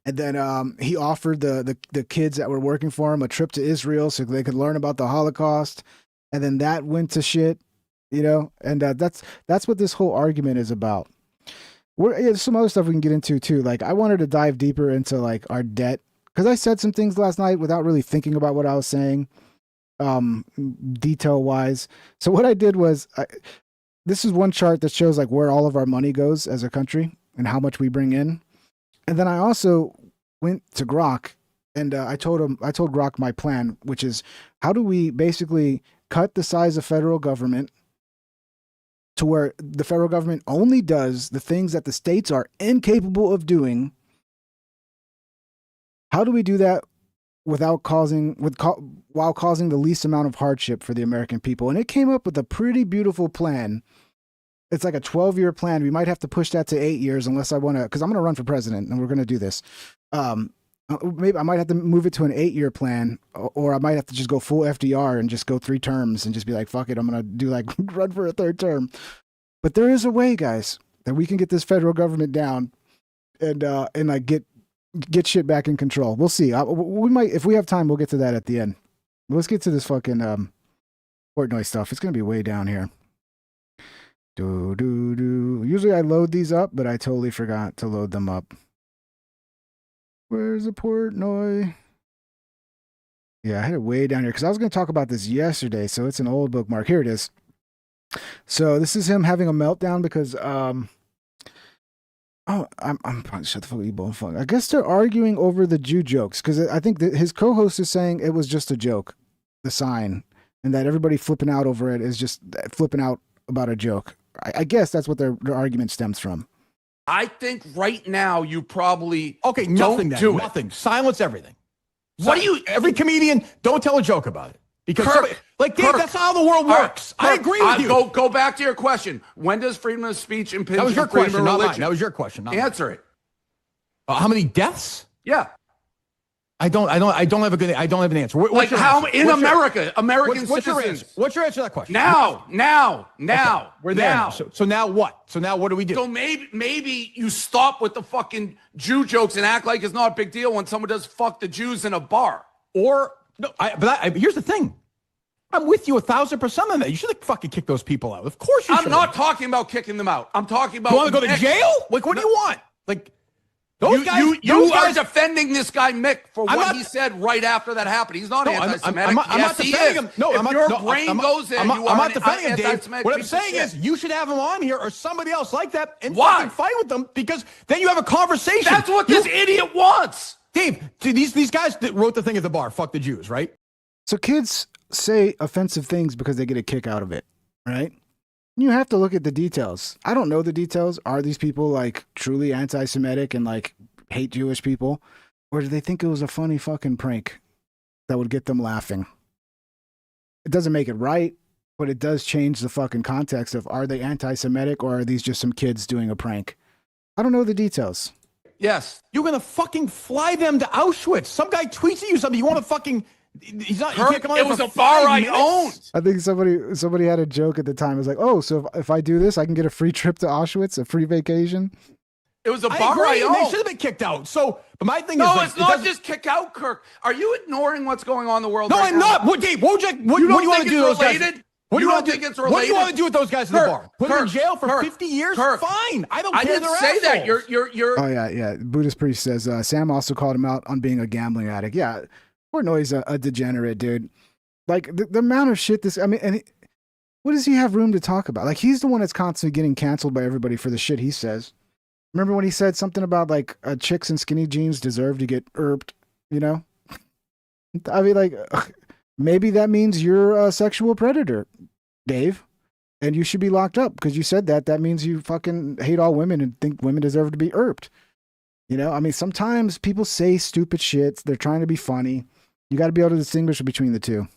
A: And then he offered the kids that were working for him a trip to Israel so they could learn about the Holocaust. And then that went to shit, you know. And that's what this whole argument is about. There's some other stuff we can get into too. Like I wanted to dive deeper into like our debt because I said some things last night without really thinking about what I was saying, detail wise. So what I did was this is one chart that shows like where all of our money goes as a country and how much we bring in. And then I also went to Grok and I told Grok my plan, which is how do we basically cut the size of federal government to where the federal government only does the things that the states are incapable of doing. How do we do that while causing the least amount of hardship for the American people? And it came up with a pretty beautiful plan. It's like a 12-year plan. We might have to push that to 8 years unless I want to, because I'm going to run for president and we're going to do this. Maybe I might have to move it to an 8-year plan, or I might have to just go full FDR and just go 3 terms and just be like, fuck it, I'm going to do like run for a 3rd term. But there is a way, guys, that we can get this federal government down and like get shit back in control. We'll see. We might, if we have time, we'll get to that at the end. Let's get to this fucking Portnoy stuff. It's going to be way down here. Usually I load these up, but I totally forgot to load them up. Where's the Portnoy? Yeah, I had it way down here because I was going to talk about this yesterday, so it's an old bookmark. Here it is. So this is him having a meltdown because I'm shut the fuck up, you bone fuck. I guess they're arguing over the Jew jokes because I think that his co-host is saying it was just a joke, the sign, and that everybody flipping out over it is just flipping out about a joke. I guess that's what their argument stems from.
Q: I think right now you probably
R: nothing.
Q: Don't do
R: nothing. Silence everything.
Q: What do you?
R: Every comedian, don't tell a joke about it because Dave, that's how the world works. I agree with you.
Q: Go back to your question. When does freedom of speech impinge?
R: That was your question, not
Q: religion?
R: mine. That was your question.
Q: Answer it.
R: How many deaths?
Q: Yeah.
R: I don't have an answer. What's your
Q: how
R: answer?
Q: in America, American
R: what's
Q: citizens?
R: Your answer? What's your answer to that question?
Q: Now.
R: Okay, we're there. Now. So now what? So now what do we do?
Q: So maybe you stop with the fucking Jew jokes and act like it's not a big deal when someone does fuck the Jews in a bar.
R: Or no, here's the thing. I'm with you 1,000% on that. You should have fucking kicked those people out. Of course you should.
Q: I'm not talking about kicking them out. I'm talking about.
R: You want to go to jail? Like, what do you want? Like. Those guys,
Q: you are defending this guy Mick for what he said right after that happened. He's not anti-Semitic.
R: I'm not defending him. No,
Q: if your brain goes in,
R: I'm not defending him, Dave. What I'm saying
Q: is,
R: you should have him on here or somebody else like that and fucking fight with them because then you have a conversation.
Q: That's what this idiot wants.
R: Dave, these guys that wrote the thing at the bar, fuck the Jews, right?
A: So kids say offensive things because they get a kick out of it, right? You have to look at the details. I don't know the details. Are these people like truly anti-Semitic and like hate Jewish people? Or do they think it was a funny fucking prank that would get them laughing? It doesn't make it right, but it does change the fucking context of are they anti-Semitic or are these just some kids doing a prank? I don't know the details.
Q: Yes.
R: You're going to fucking fly them to Auschwitz. Some guy tweets at you something. You want to fucking... He's not.
Q: Kirk, it was a bar I owned.
A: I think somebody had a joke at the time. It was like, oh, so if I do this, I can get a free trip to Auschwitz, a free vacation.
Q: It was a bar I owned.
R: They should have been kicked out. So, but my thing is,
Q: no, it's not just kick out, Kirk. Are you ignoring what's going on in the world?
R: No,
Q: right
R: I'm
Q: now?
R: not. What, Dave? What do you want to do? Those guys? What do you want to
Q: think
R: do?
Q: it's related?
R: What do you want to do with those guys at the bar? Put them in jail for 50 years?
Q: Kirk,
R: Fine. I don't
Q: I
R: care.
Q: didn't
R: They're
Q: say that.
R: assholes.
Q: You're.
A: Oh yeah. Buddhist priest says Sam also called him out on being a gambling addict. Yeah, Portnoy's a degenerate, dude. Like the amount of shit what does he have room to talk about? Like he's the one that's constantly getting canceled by everybody for the shit he says. Remember when he said something about like chicks in skinny jeans deserve to get irped? You know, I mean, like maybe that means you're a sexual predator, Dave. And you should be locked up because you said that. That means you fucking hate all women and think women deserve to be irped. You know, I mean, sometimes people say stupid shit. They're trying to be funny. You got to be able to distinguish between the two.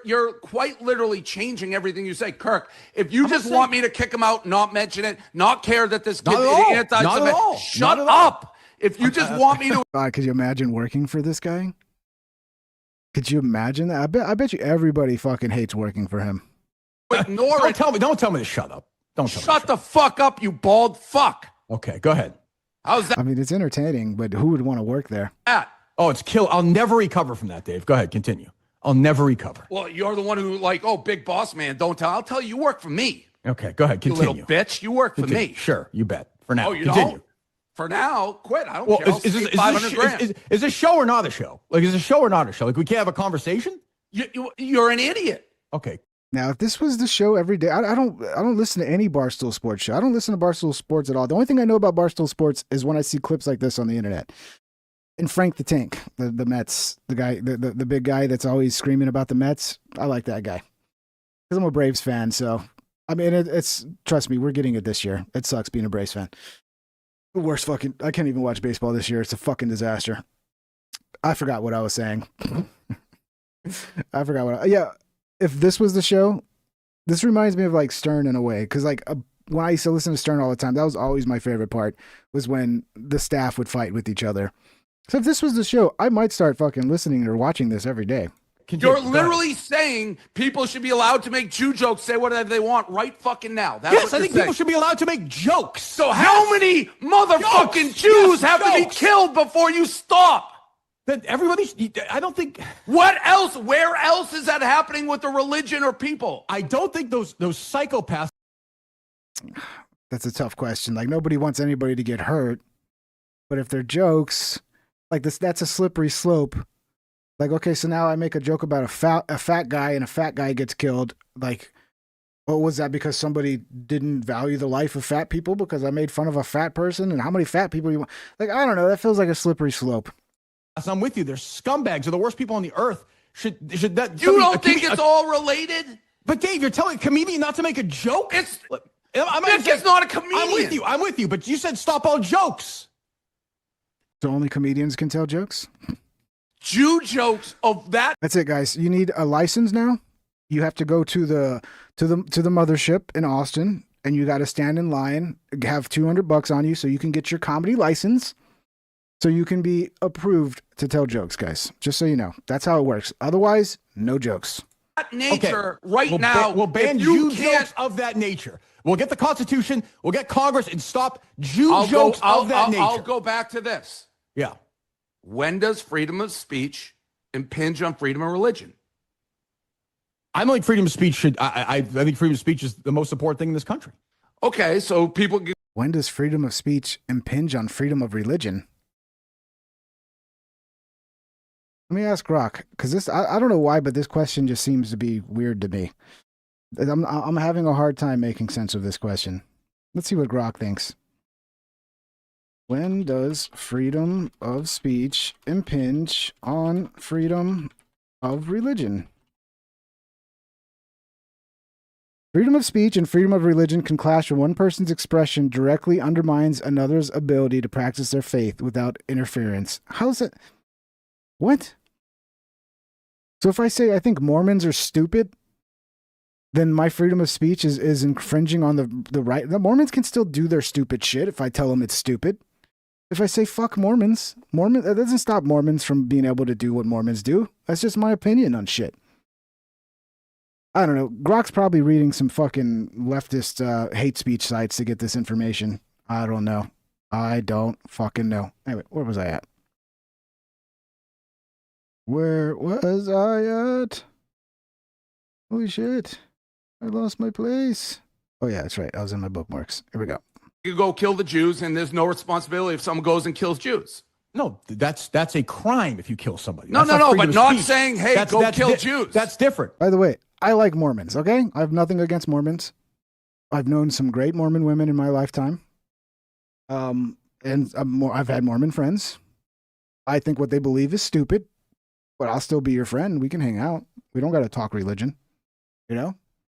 Q: You're quite literally changing everything you say. Kirk, if you just want me to kick him out, not mention it, not care that this kid's anti-Semitic, shut up. If you just want me to.
A: Could you imagine working for this guy? Could you imagine that? I bet you everybody fucking hates working for him.
Q: Ignore it.
R: Don't tell me to shut up.
Q: Shut the fuck up, you bald fuck.
R: Okay, go ahead.
Q: How's that?
A: I mean, it's entertaining, but who would want to work there?
R: Oh, it's kill. I'll never recover from that, Dave. Go ahead, continue. I'll never recover.
Q: Well, you're the one who big boss man, don't tell. I'll tell you, you work for me.
R: Okay, go ahead, continue.
Q: You little bitch, you work for me.
R: Sure, you bet. For now,
Q: oh, you
R: continue.
Q: don't? For now, quit. I don't care. I'll
R: Is
Q: take 500 grand.
R: Is this show or not a show? Like, is it a show or not a show? Like, we can't have a conversation?
Q: You're an idiot.
R: Okay.
A: Now, if this was the show every day, I don't listen to any Barstool Sports show. I don't listen to Barstool Sports at all. The only thing I know about Barstool Sports is when I see clips like this on the internet. And Frank the Tank, the Mets, the guy, the big guy that's always screaming about the Mets. I like that guy because I'm a Braves fan. So, I mean, it's trust me, we're getting it this year. It sucks being a Braves fan. The worst fucking. I can't even watch baseball this year. It's a fucking disaster. I forgot what I was saying. Yeah. If this was the show, this reminds me of like Stern in a way. Cause like when I used to listen to Stern all the time, that was always my favorite part was when the staff would fight with each other. So if this was the show, I might start fucking listening or watching this every day.
Q: You're literally saying people should be allowed to make Jew jokes, say whatever they want right fucking now. That's
R: Yes, I think people should be allowed to make jokes.
Q: So how many motherfucking Jews have to be killed before you stop?
R: That I don't think.
Q: What else? Where else is that happening with the religion or people?
R: I don't think those psychopaths.
A: That's a tough question. Like nobody wants anybody to get hurt, but if they're jokes, like this, that's a slippery slope. Like, okay, so now I make a joke about a fat guy and a fat guy gets killed. Like, what was that? Because somebody didn't value the life of fat people because I made fun of a fat person? And how many fat people you want? Like, I don't know. That feels like a slippery slope.
R: I'm with you. They're scumbags. They're the worst people on the earth. Should that?
Q: You don't think it's all related?
R: But Dave, you're telling a comedian not to make a joke?
Q: It's not a comedian.
R: I'm with you. But you said stop all jokes.
A: So only comedians can tell jokes?
Q: Jew jokes of that.
A: That's it, guys. You need a license now. You have to go to the mothership in Austin, and you got to stand in line, have $200 on you, so you can get your comedy license, so you can be approved to tell jokes, guys. Just so you know, that's how it works. Otherwise, no jokes.
Q: That nature
R: now. We'll ban Jew jokes of that nature. We'll get the Constitution. We'll get Congress and stop Jew jokes of that nature.
Q: I'll go back to this.
R: Yeah.
Q: When does freedom of speech impinge on freedom of religion?
R: I don't think freedom of speech should. I think freedom of speech is the most important thing in this country.
Q: Okay, so people.
A: When does freedom of speech impinge on freedom of religion? Let me ask Rock, because this I don't know why, but this question just seems to be weird to me. I'm having a hard time making sense of this question. Let's see what Grok thinks. When does freedom of speech impinge on freedom of religion? Freedom of speech and freedom of religion can clash when one person's expression directly undermines another's ability to practice their faith without interference. How's it? What? So if I say I think Mormons are stupid, then my freedom of speech is infringing on the right. The Mormons can still do their stupid shit if I tell them it's stupid. If I say fuck Mormons, that doesn't stop Mormons from being able to do what Mormons do. That's just my opinion on shit. I don't know. Grok's probably reading some fucking leftist hate speech sites to get this information. I don't know. I don't fucking know. Anyway, where was I at? Where was I at? Holy shit. I lost my place. Oh, yeah, that's right. I was in my bookmarks. Here we go.
Q: You go kill the Jews, and there's no responsibility if someone goes and kills Jews.
R: No, that's a crime if you kill somebody.
Q: No,
R: That's
Q: no, but
R: freedom of
Q: not
R: speech.
Q: saying, hey, go kill Jews.
R: That's different.
A: By the way, I like Mormons, okay? I have nothing against Mormons. I've known some great Mormon women in my lifetime. And I've had Mormon friends. I think what they believe is stupid, but I'll still be your friend. We can hang out. We don't got to talk religion, you know?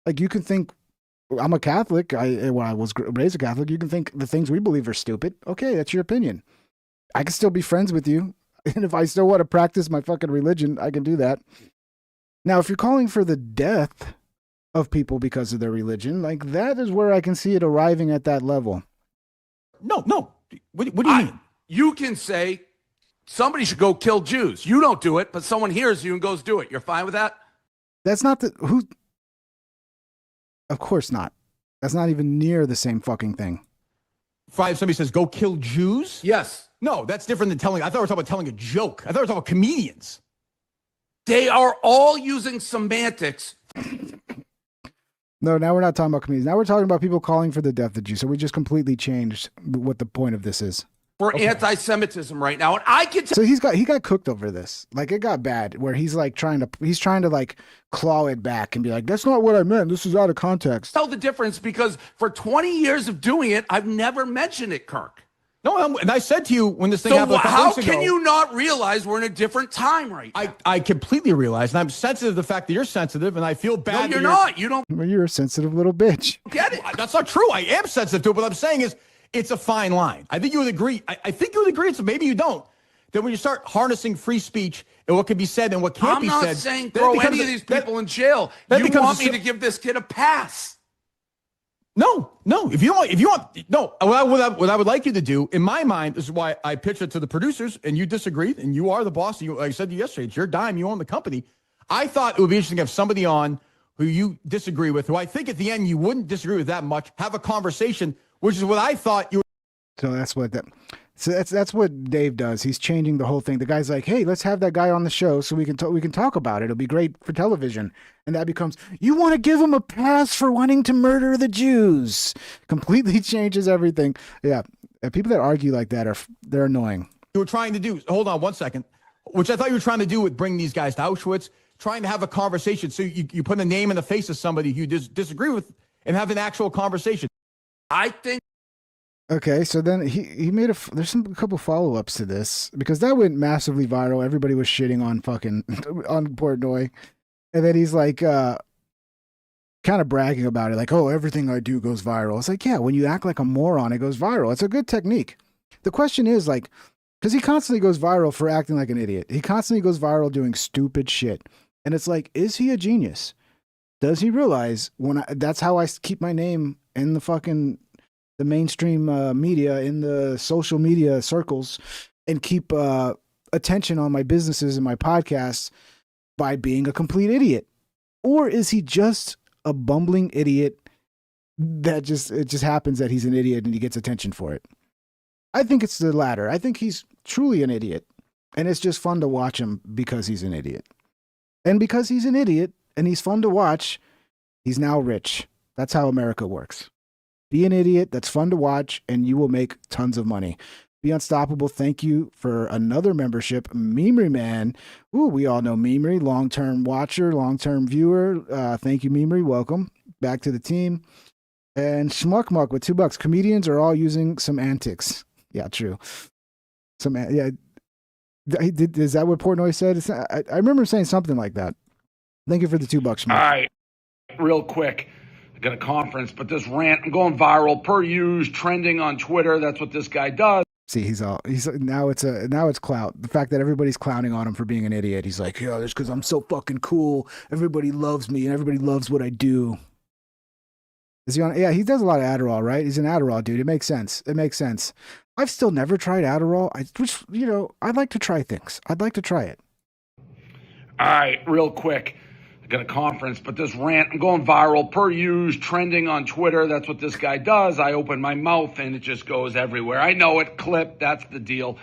A: Like, you can think, I'm a Catholic. I was raised a Catholic. You can think the things we believe are stupid. Okay, that's your opinion. I can still be friends with you. And if I still want to practice my fucking religion, I can do that. Now, if you're calling for the death of people because of their religion, like, that is where I can see it arriving at that level.
R: No. What do you mean?
Q: You can say somebody should go kill Jews. You don't do it, but someone hears you and goes do it. You're fine with that?
A: That's not who. Of course not. That's not even near the same fucking thing.
R: If somebody says, go kill Jews?
Q: Yes.
R: No, that's different than telling. I thought we were talking about telling a joke. I thought we were talking about comedians.
Q: They are all using semantics.
A: No, now we're not talking about comedians. Now we're talking about people calling for the death of Jews. So we just completely changed what the point of this is.
Q: For anti-Semitism right now. And I can
A: So he got cooked over this. Like, it got bad where he's like trying to like claw it back and be like, that's not what I meant. This is out of context.
Q: tell the difference because for 20 years of doing it, I've never mentioned it, Kirk.
R: No, and I said to you when this thing happened a couple
Q: how
R: weeks ago,
Q: can you not realize we're in a different time right now?
R: I completely realize, and I'm sensitive to the fact that you're sensitive, and I feel bad.
Q: No, you're not. You don't
A: Well, you're a sensitive little bitch.
Q: get it.
R: That's not true. I am sensitive to it. What I'm saying is it's a fine line. I think you would agree. I think you would agree. So maybe you don't. That when you start harnessing free speech and what can be said and what can't be said.
Q: I'm not saying throw any of these people in jail. You want me to give this kid a pass.
R: No. If you want, no. What I would like you to do, in my mind, this is why I pitched it to the producers, and you disagreed, and you are the boss. Like I said to you yesterday, it's your dime. You own the company. I thought it would be interesting to have somebody on who you disagree with, who I think at the end you wouldn't disagree with that much, have a conversation, which is what I thought you.
A: So that's what Dave does. He's changing the whole thing. The guy's like, "Hey, let's have that guy on the show so we can talk about it. It'll be great for television." And that becomes, "You want to give him a pass for wanting to murder the Jews?" Completely changes everything. Yeah, people that argue like that they're annoying.
R: You were trying to do. Hold on 1 second. Which I thought you were trying to do with bringing these guys to Auschwitz, trying to have a conversation. So you put a name in the face of somebody you disagree with and have an actual conversation.
Q: I think.
A: Okay, so then he made there's a couple follow-ups to this because that went massively viral. Everybody was shitting on on Portnoy. And then he's like kind of bragging about it, like, "Oh, everything I do goes viral." It's like, yeah, when you act like a moron, it goes viral. It's a good technique. The question is, like, because he constantly goes viral for acting like an idiot. He constantly goes viral doing stupid shit. And it's like, is he a genius? Does he realize that's how I keep my name in the mainstream media, in the social media circles, and keep attention on my businesses and my podcasts by being a complete idiot? Or is he just a bumbling idiot that it just happens that he's an idiot and he gets attention for it? I think it's the latter. I think he's truly an idiot, and it's just fun to watch him because he's an idiot. And because he's an idiot and he's fun to watch, he's now rich. That's how America works. Be an idiot that's fun to watch, and you will make tons of money. Be Unstoppable, thank you for another membership. Memery Man. Ooh, we all know Memery, long-term watcher, long-term viewer. Thank you, Memery. Welcome back to the team. And Schmuckmuck with $2. Comedians are all using some antics. Yeah, true. Is that what Portnoy said? I remember saying something like that. Thank you for the $2, Schmuck.
Q: All right, real quick. Got a conference, but this rant, I'm going viral per use, trending on Twitter. That's what this guy does.
A: See, he's now it's clout. The fact that everybody's clowning on him for being an idiot. He's like, yeah, that's because I'm so fucking cool. Everybody loves me and everybody loves what I do. Is he on? Yeah, he does a lot of Adderall, right? He's an Adderall dude. It makes sense. I've still never tried Adderall. I'd like to try things. I'd like to try it.
Q: All right, real quick. Got a conference, but this rant, I'm going viral per use, trending on Twitter. That's what this guy does. I open my mouth and it just goes everywhere. I know it, clip. That's the deal.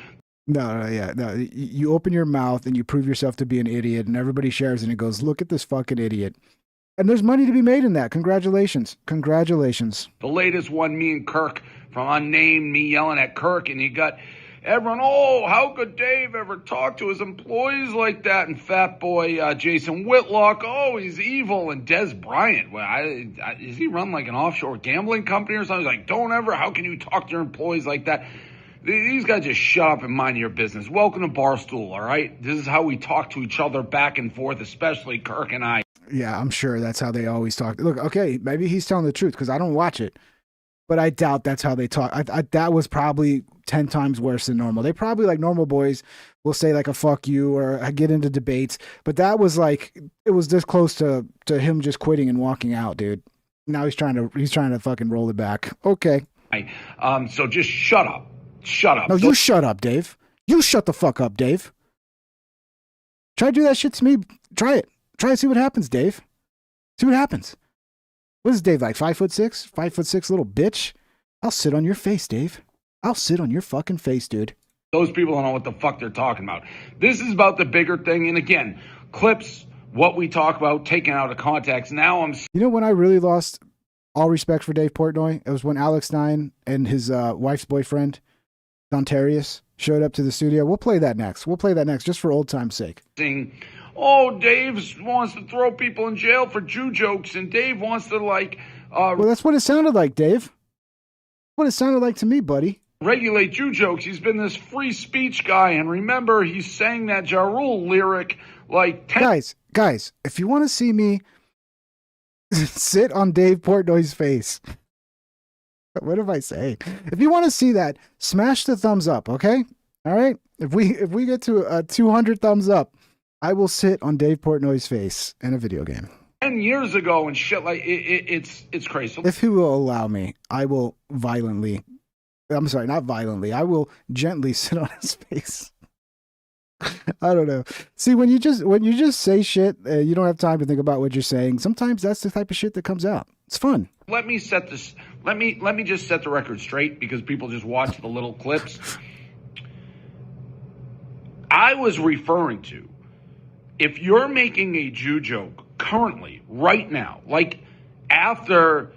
A: No. You open your mouth and you prove yourself to be an idiot, and everybody shares it and it goes, look at this fucking idiot. And there's money to be made in that. Congratulations. Congratulations.
Q: The latest one, me and Kirk from Unnamed, me yelling at Kirk, and you got everyone, oh, how could Dave ever talk to his employees like that? And Fat Boy Jason Whitlock, oh, he's evil. And Des Bryant, well, is he run like an offshore gambling company or something? He's like, don't ever, how can you talk to your employees like that? These guys just shut up and mind your business. Welcome to Barstool, all right? This is how we talk to each other back and forth, especially Kirk and I.
A: Yeah, I'm sure that's how they always talk. Look, okay, maybe he's telling the truth because I don't watch it, but I doubt that's how they talk. That was probably 10 times worse than normal. They probably, like normal boys, will say like a fuck you or get into debates, but that was like, it was this close to him just quitting and walking out, dude. Now he's trying to fucking roll it back. Okay.
Q: So just shut up. Shut up.
A: No, you shut up, Dave. You shut the fuck up, Dave. Try to do that shit to me. Try it. Try to see what happens, Dave. See what happens. What is Dave, like 5'6"? 5'6" little bitch? I'll sit on your face, Dave. I'll sit on your fucking face, dude.
Q: Those people don't know what the fuck they're talking about. This is about the bigger thing. And again, clips, what we talk about, taken out of context. Now I'm...
A: You know when I really lost all respect for Dave Portnoy? It was when Alex Stein and his wife's boyfriend, Dontarius, showed up to the studio. We'll play that next. We'll play that next just for old time's sake.
Q: Oh, Dave wants to throw people in jail for Jew jokes, and Dave wants to, like...
A: well, that's what it sounded like, Dave. What it sounded like to me, buddy.
Q: Regulate Jew jokes. He's been this free speech guy, and remember, he sang that Ja Rule lyric like...
A: Guys, if you want to see me sit on Dave Portnoy's face... What am I saying? If you want to see that, smash the thumbs up, okay? All right? If we get to 200 thumbs up, I will sit on Dave Portnoy's face in a video game.
Q: 10 years ago and shit like it's crazy.
A: If he will allow me, I will violently. I'm sorry, not violently. I will gently sit on his face. I don't know. See, when you just say shit, you don't have time to think about what you're saying. Sometimes that's the type of shit that comes out. It's fun.
Q: Let me just set the record straight because people just watch the little clips. I was referring to, if you're making a Jew joke currently, right now, like after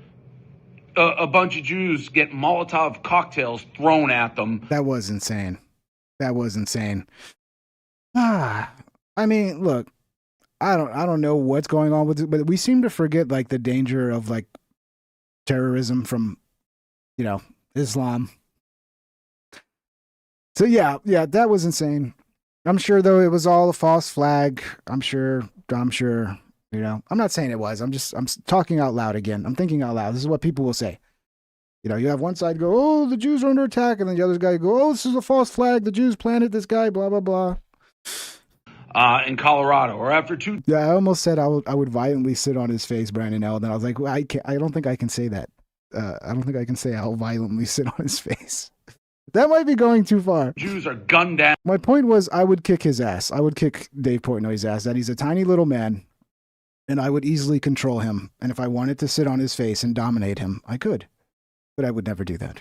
Q: a bunch of Jews get Molotov cocktails thrown at them.
A: That was insane. I mean, look, I don't know what's going on with it, but we seem to forget like the danger of like terrorism from, Islam. So yeah, that was insane. I'm sure though it was all a false flag. I'm sure, I'm not saying it was. I'm talking out loud again. I'm thinking out loud. This is what people will say. You have one side go, oh, the Jews are under attack, and then the other guy go, oh, this is a false flag. The Jews planted this guy, blah, blah, blah.
Q: In Colorado, or after two.
A: Yeah, I almost said I would violently sit on his face, Brandon L. Then I was like, well, I don't think I can say that. I don't think I can say I'll violently sit on his face. That might be going too far.
Q: Jews are gunned down.
A: My point was I would kick his ass. I would kick Dave Portnoy's ass. That he's a tiny little man, and I would easily control him. And if I wanted to sit on his face and dominate him, I could. But I would never do that.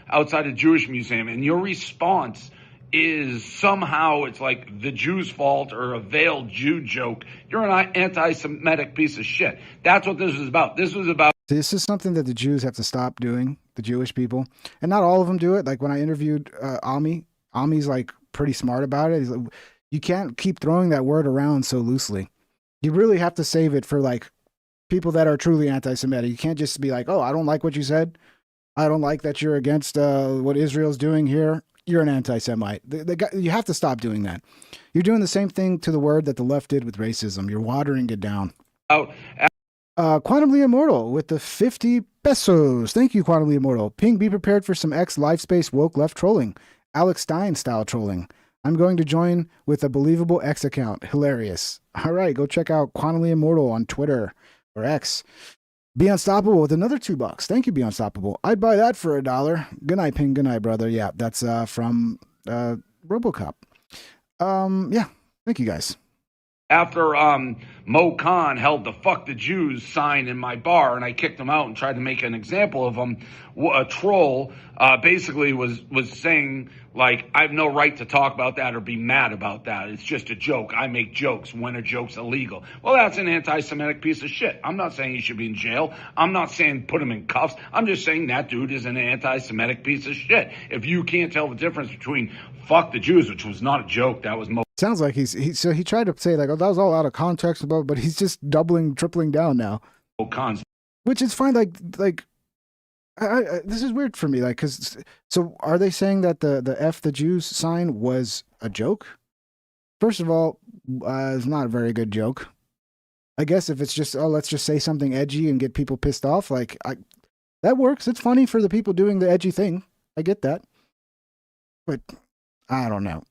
Q: Outside a Jewish museum, and your response is somehow it's like the Jews' fault or a veiled Jew joke. You're an anti-Semitic piece of shit. That's what this was about. This is
A: something that the Jews have to stop doing, the Jewish people. And not all of them do it. Like when I interviewed Ami's like pretty smart about it. He's like, you can't keep throwing that word around so loosely. You really have to save it for like people that are truly anti-Semitic. You can't just be like, oh, I don't like what you said. I don't like that you're against what Israel's doing here. You're an anti-Semite. You have to stop doing that. You're doing the same thing to the word that the left did with racism. You're watering it down. Quantumly Immortal with the 50 pesos. Thank you, Quantumly Immortal. Ping, be prepared for some X-Lifespace woke left trolling. Alex Stein style trolling. I'm going to join with a believable X account. Hilarious. All right, go check out Quantumly Immortal on Twitter or X. Be Unstoppable with another $2. Thank you, Be Unstoppable. I'd buy that for $1. Good night, Ping. Good night, brother. Yeah, that's from RoboCop. Yeah, thank you guys.
Q: After Mo Khan held the "fuck the Jews" sign in my bar and I kicked him out and tried to make an example of him, a troll basically was saying, like, I have no right to talk about that or be mad about that. It's just a joke. I make jokes. When a joke's illegal? Well, that's an anti-Semitic piece of shit. I'm not saying he should be in jail. I'm not saying put him in cuffs. I'm just saying that dude is an anti-Semitic piece of shit. If you can't tell the difference between "fuck the Jews," which was not a joke, that was Mo.
A: Sounds like so he tried to say like, oh, that was all out of context, but he's just doubling, tripling down now.
Q: Cons.
A: Which is fine. This is weird for me. Like, so are they saying that the F the Jews sign was a joke? First of all, it's not a very good joke. I guess if it's just, oh, let's just say something edgy and get people pissed off, that works. It's funny for the people doing the edgy thing. I get that. But I don't know.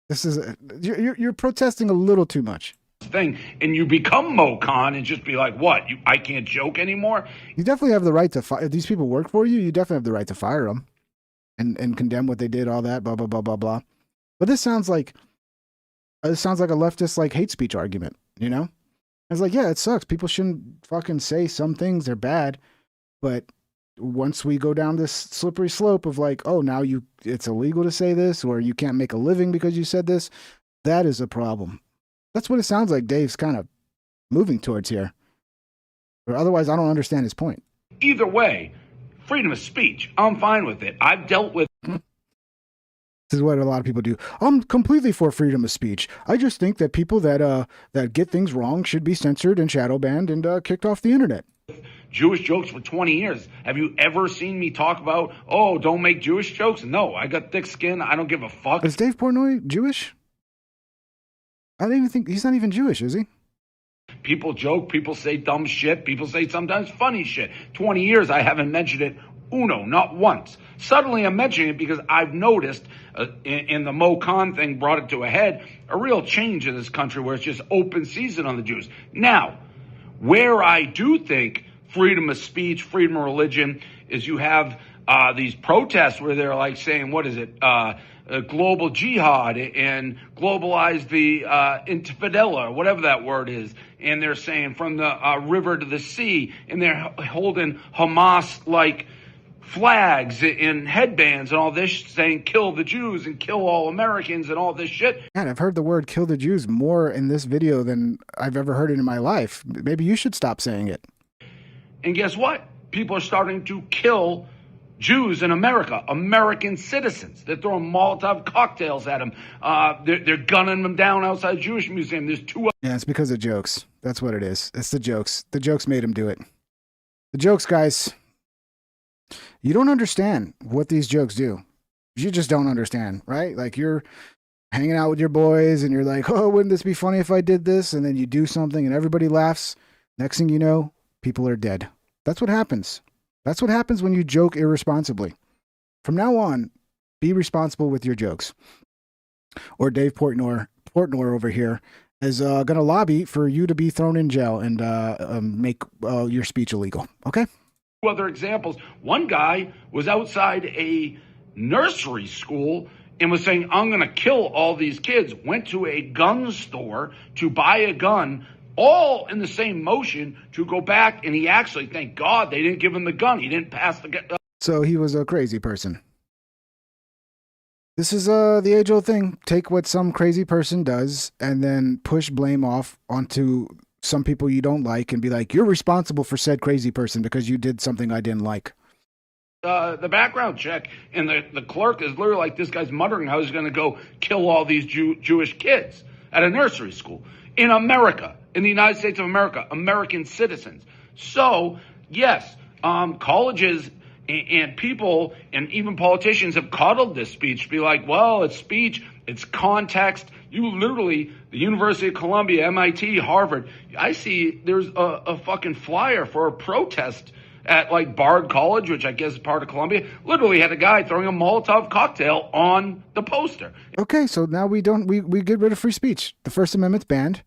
A: This is you're protesting a little too much.
Q: Thing, and you become Mo Khan and just be like, what? I can't joke anymore?
A: You definitely have the right to fire. If these people work for you, you definitely have the right to fire them and condemn what they did, all that, blah, blah, blah, blah, blah. But this sounds like a leftist, hate speech argument, you know? It's like, yeah, it sucks. People shouldn't fucking say some things, they're bad. But once we go down this slippery slope of like, oh, now it's illegal to say this, or you can't make a living because you said this, that is a problem. That's what it sounds like Dave's kind of moving towards here. Or otherwise, I don't understand his point.
Q: Either way, freedom of speech, I'm fine with it. I've dealt with...
A: This is what a lot of people do. I'm completely for freedom of speech. I just think that people that get things wrong should be censored and shadow banned and kicked off the internet.
Q: Jewish jokes for 20 years. Have you ever seen me talk about, oh, don't make Jewish jokes? No, I got thick skin. I don't give a fuck.
A: Is Dave Portnoy Jewish? I don't even think he's not even Jewish, is he?
Q: People joke, people say dumb shit, people say sometimes funny shit. 20 years, I haven't mentioned it not once. Suddenly I'm mentioning it because I've noticed, in the Mo Khan thing brought it to a head, a real change in this country where it's just open season on the Jews. Now, where I do think freedom of speech, freedom of religion, is you have these protests where they're like saying, what is it, global jihad and globalize the intifadella, whatever that word is. And they're saying from the river to the sea, and they're holding Hamas-like flags and headbands and all this, saying kill the Jews and kill all Americans and all this shit.
A: Man, I've heard the word kill the Jews more in this video than I've ever heard it in my life. Maybe you should stop saying it.
Q: And guess what? People are starting to kill Jews in America, American citizens. They're throwing Molotov cocktails at them. They're gunning them down outside the Jewish museum. There's two.
A: Yeah, it's because of jokes. That's what it is. It's the jokes. The jokes made him do it. The jokes, guys. You don't understand what these jokes do. You just don't understand, right? Like you're hanging out with your boys and you're like, oh, wouldn't this be funny if I did this? And then you do something and everybody laughs. Next thing you know, people are dead. That's what happens. That's what happens when you joke irresponsibly. From now on, be responsible with your jokes. Or Dave Portnoy over here is going to lobby for you to be thrown in jail and make your speech illegal. Okay?
Q: Other examples. One guy was outside a nursery school and was saying, I'm going to kill all these kids. Went to a gun store to buy a gun, all in the same motion, to go back. And he actually, thank God, they didn't give him the gun. He didn't pass the gun.
A: So he was a crazy person. This is the age-old thing. Take what some crazy person does and then push blame off onto some people you don't like and be like, you're responsible for said crazy person because you did something I didn't like.
Q: The background check, and the clerk is literally like, this guy's muttering how he's going to go kill all these Jewish kids at a nursery school in America, in the United States of America, American citizens. So, yes, colleges and people and even politicians have coddled this speech, be like, well, it's speech, it's context. You literally, the University of Columbia, MIT, Harvard, I see there's a fucking flyer for a protest at like Bard College, which I guess is part of Columbia, literally had a guy throwing a Molotov cocktail on the poster.
A: Okay, so now we get rid of free speech. The First Amendment's banned.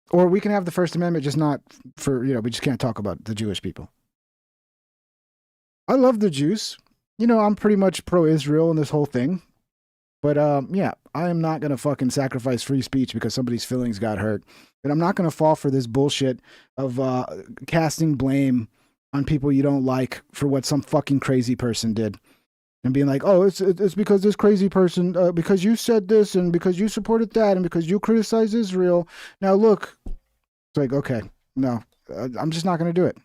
A: Or we can have the First Amendment, just not for, we just can't talk about the Jewish people. I love the Jews. I'm pretty much pro-Israel in this whole thing. But, yeah, I am not going to fucking sacrifice free speech because somebody's feelings got hurt. And I'm not going to fall for this bullshit of casting blame on people you don't like for what some fucking crazy person did. And being like, oh, it's because this crazy person, because you said this and because you supported that and because you criticized Israel. Now look, it's like, okay, no, I'm just not going to do it.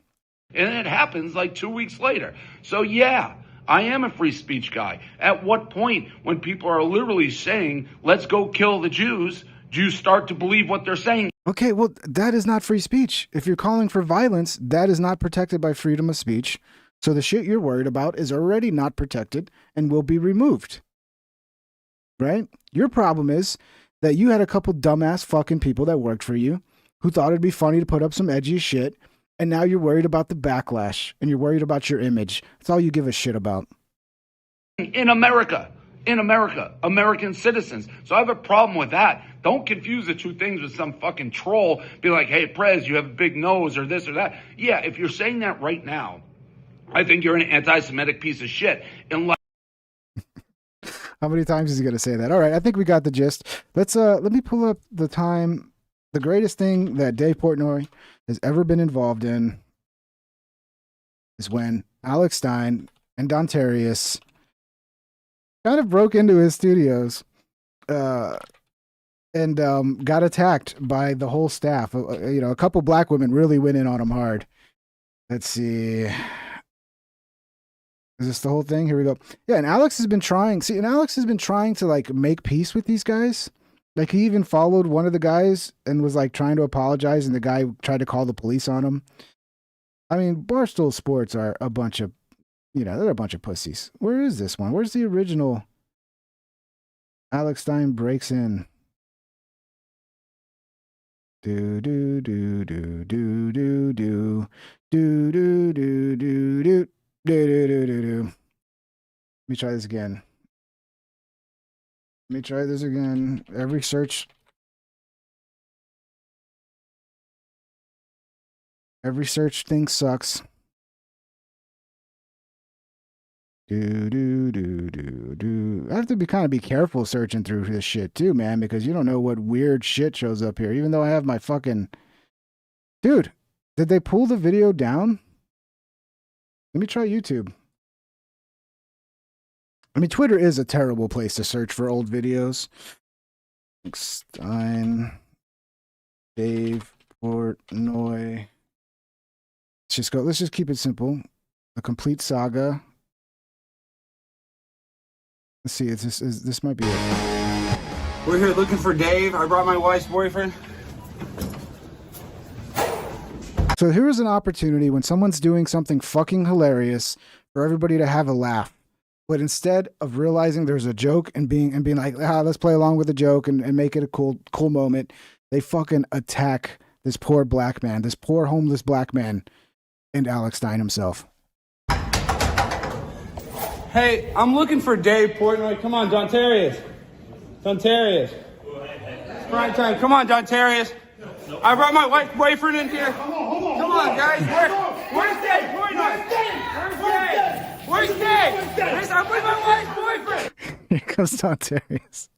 Q: And it happens like 2 weeks later. So yeah, I am a free speech guy. At what point, when people are literally saying, let's go kill the Jews, do you start to believe what they're saying?
A: Okay, well, that is not free speech. If you're calling for violence, that is not protected by freedom of speech. So the shit you're worried about is already not protected and will be removed. Right? Your problem is that you had a couple dumbass fucking people that worked for you who thought it'd be funny to put up some edgy shit. And now you're worried about the backlash and you're worried about your image. That's all you give a shit about.
Q: In America, American citizens. So I have a problem with that. Don't confuse the two things with some fucking troll. Be like, hey, Prez, you have a big nose or this or that. Yeah, if you're saying that right now, I think you're an anti-Semitic piece of shit. Unless
A: How many times is he going to say that? All right, I think we got the gist. Let me pull up the time. The greatest thing that Dave Portnoy has ever been involved in is when Alex Stein and Dontarius kind of broke into his studios and got attacked by the whole staff. A couple black women really went in on him hard. Let's see. Is this the whole thing? Here we go. Yeah, and Alex has been trying to like make peace with these guys. Like he even followed one of the guys and was like trying to apologize, and the guy tried to call the police on him. I mean, Barstool Sports are a bunch of, they're a bunch of pussies. Where is this one? Where's the original? Alex Stein breaks in. Do do do do do do do do do do do do do do do do. Let me try this again. Every search thing sucks. Do do do do do. I have to be careful searching through this shit too, man, because you don't know what weird shit shows up here. Even though I have my fucking dude, did they pull the video down? Let me try YouTube. I mean, Twitter is a terrible place to search for old videos. Stein, Dave Portnoy. Let's just keep it simple. A complete saga. Let's see. This might be it.
S: We're here looking for Dave. I brought my wife's boyfriend.
A: So here is an opportunity when someone's doing something fucking hilarious for everybody to have a laugh. But instead of realizing there's a joke and being like, let's play along with the joke and make it a cool moment, they fucking attack this poor black man, this poor homeless black man, and Alex Stein himself.
S: Hey, I'm looking for Dave Portnoy. Come on, Dontarius. It's prime time. Come on, Dontarius. I brought my wife's boyfriend in here. Come on, guys. Where's Dave Portnoy? Where's Dave? I'm with my wife's boyfriend.
A: Here comes Dontarius.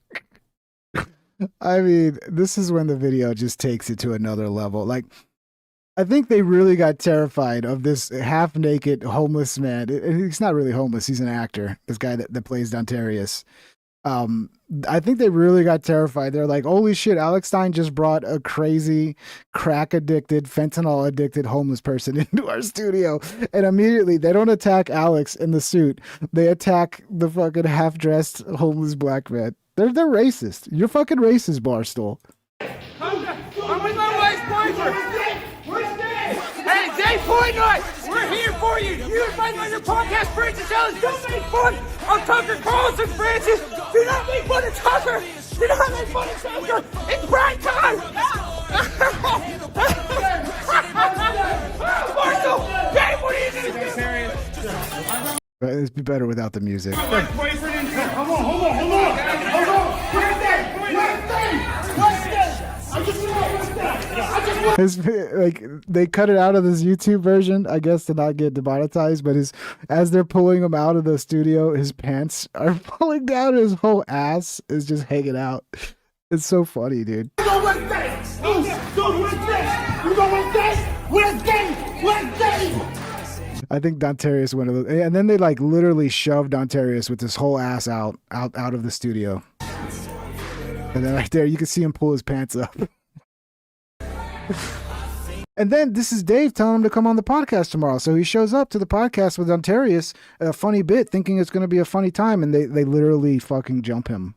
A: I mean, this is when the video just takes it to another level. Like, I think they really got terrified of this half-naked homeless man. He's not really homeless. He's an actor, this guy that plays Dontarius. I think they really got terrified. They're like, holy shit, Alex Stein just brought a crazy, crack-addicted, fentanyl-addicted homeless person into our studio. And immediately, they don't attack Alex in the suit. They attack the fucking half-dressed homeless black man. They're racist. You're fucking racist, Barstool.
S: I'm with my wife's boyfriend. Where's Dave? Hey, Dave Portnoy, we're here for you. You invite on your podcast, Francis Ellis. Don't make fun of Tucker Carlson, Francis. Do not make fun of Tucker. Do not make fun of Tucker. It's prime time. Barstool, Dave, what are you going to do?
A: It'd be better without the music.
S: Hold on. Where's Dave? I just
A: Like they cut it out of this YouTube version, I guess, to not get demonetized. But as they're pulling him out of the studio, his pants are pulling down. His whole ass is just hanging out. It's so funny, dude.
T: You go with this. Dude, with this. You go with this. With this. With this.
A: I think Dontarius went, and then they like literally shoved Dontarius with his whole ass out of the studio. And then right there, you can see him pull his pants up. And then this is Dave telling him to come on the podcast tomorrow. So he shows up to the podcast with Dontarius, a funny bit, thinking it's going to be a funny time, and they literally fucking jump him.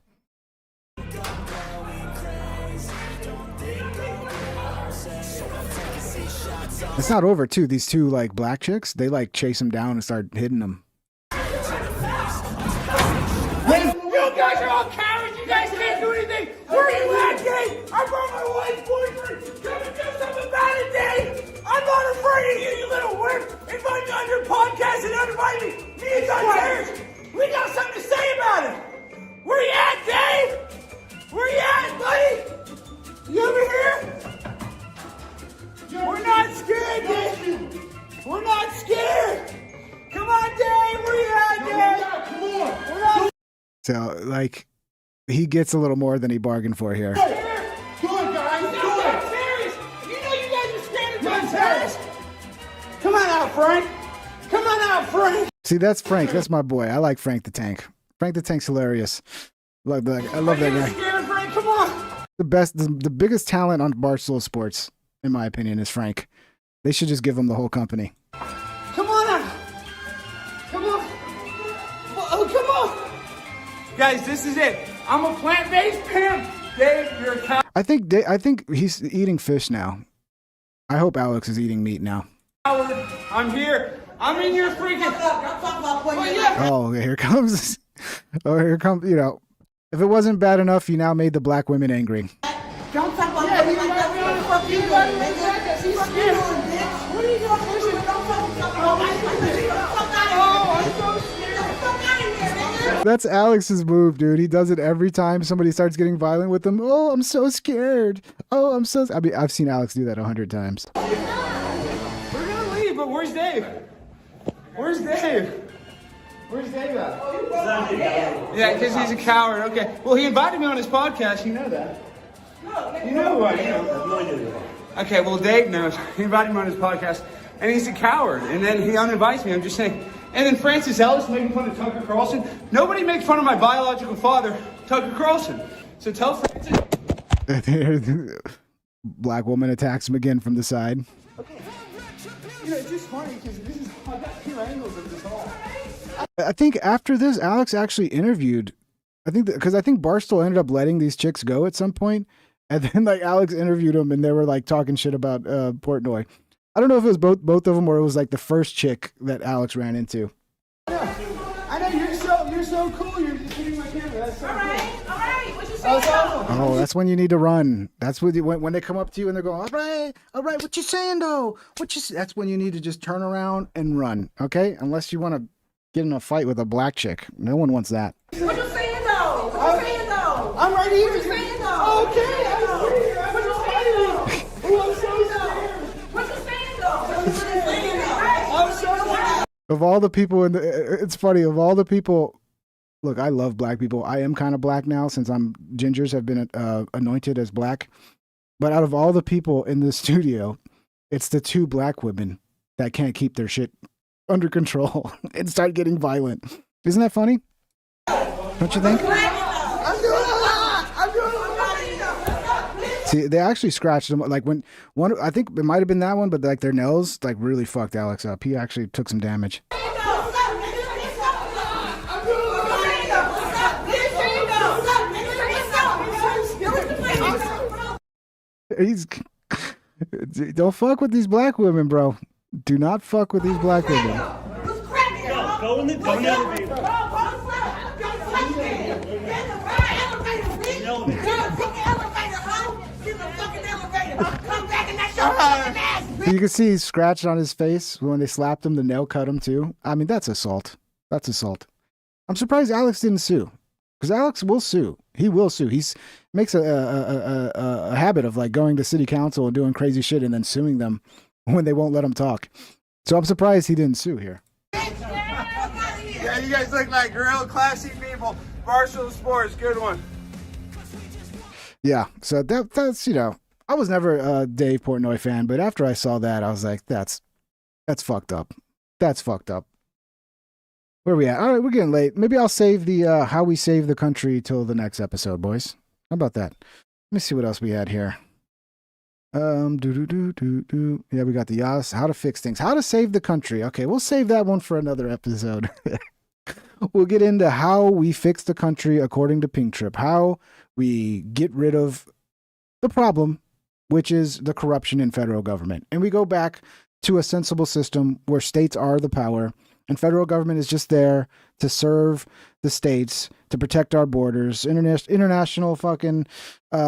A: It's not over, too. These two, like, black chicks, they, like, chase him down and start hitting him.
T: You guys are all cowards. You guys can't do anything. Where are you at, Dave? I brought my wife's boyfriend. Come and do something about it, Dave. I'm not afraid of you, you little wimp. Invite me on your podcast and uninvite me. Me and Dontarius, we got something to say about it. Where you at, Dave? Where you at, buddy? You over here? We're not scared, Dave. We're not scared. Come on, Dave. Where you at, Dave? Come on. We're not.
A: So, like, he gets a little more than he bargained for here.
T: Do it, guys. Do it. Serious. You know you guys are scared of Dontarius. Come on out, Frank. Come on out, Frank.
A: See, that's Frank. That's my boy. I like Frank the Tank. Frank the Tank's hilarious. I love that guy.
T: Scared, Frank. Come on.
A: The biggest talent on Barstool Sports, in my opinion, is Frank. They should just give him the whole company.
T: Come on out. Come on. Oh, come on. Guys, this is it. I'm a plant-based pimp. Dave, you're a coward.
A: I think he's eating fish now. I hope Alex is eating meat now.
T: I'm here. I'm in your freaking. I'm talking about playing.
A: Oh, here comes. Oh, here comes. You know, if it wasn't bad enough, you now made the black women angry.
T: Don't talk about that. Fuck you, what are you doing?
A: That's Alex's move, dude. He does it every time somebody starts getting violent with him. Oh, I'm so scared. Oh, I'm so. I mean, I've seen Alex do that 100 times.
T: We're gonna leave, but where's Dave? Where's Dave? Where's Dave at? Yeah, because he's a coward. Okay. Well, he invited me on his podcast. You know that. You know who I am. Okay, well, Dave knows. He invited me on his podcast, and he's a coward. And then he uninvites me. I'm just saying. And then Francis Ellis making fun of Tucker Carlson. Nobody makes fun of my biological father, Tucker Carlson. So tell Francis.
A: Black woman attacks him again from the side.
T: Okay. You know, it's just funny because I got two angles of this all.
A: I think after this, Alex actually interviewed. I think because Barstool ended up letting these chicks go at some point, and then like Alex interviewed them, and they were like talking shit about Portnoy. I don't know if it was both of them or it was like the first chick that Alex ran into.
T: I know you're so cool. You're just hitting my camera. That's so cool. All right. What you saying?
A: Oh, that's when you need to run. That's when they come up to you and they're going, all right. What you saying though? That's when you need to just turn around and run. Okay, unless you want to get in a fight with a black chick. No one wants that.
T: What you saying though? What you saying though? I'm right here. What you saying though? Okay. What you saying though? Oh, I'm so scared. What you saying though? I'm so scared.
A: Of all the people it's funny, of all the people, look, I love black people. I am kind of black now since gingers have been anointed as black. But out of all the people in the studio, it's the two black women that can't keep their shit under control and start getting violent. Isn't that funny? Don't you think?
T: I'm doing a lot.
A: See, they actually scratched them. Like when one, I think it might have been that one, but like their nails like really fucked Alex up. He actually took some damage. Don't fuck with these black women, bro. Do not fuck with these black women.
T: Go in the elevator.
A: You can see he's scratched on his face when they slapped him. The nail cut him too. I mean, that's assault. That's assault. I'm surprised Alex didn't sue. because Alex will sue. He will sue. He's makes a habit of like going to city council and doing crazy shit and then suing them when they won't let him talk. So I'm surprised he didn't sue here.
S: Yeah, you guys look like real classy people. Barstool Sports, good one.
A: Yeah, so that's I was never a Dave Portnoy fan, but after I saw that, I was like, that's fucked up. That's fucked up. Where are we at? All right, we're getting late. Maybe I'll save the how we save the country till the next episode, boys. How about that? Let me see what else we had here. Yeah, we got the Yas, how to fix things, how to save the country. Okay, we'll save that one for another episode. We'll get into how we fix the country according to Pink Trip, how we get rid of the problem, which is the corruption in federal government. And we go back to a sensible system where states are the power and federal government is just there to serve the states, to protect our borders, international fucking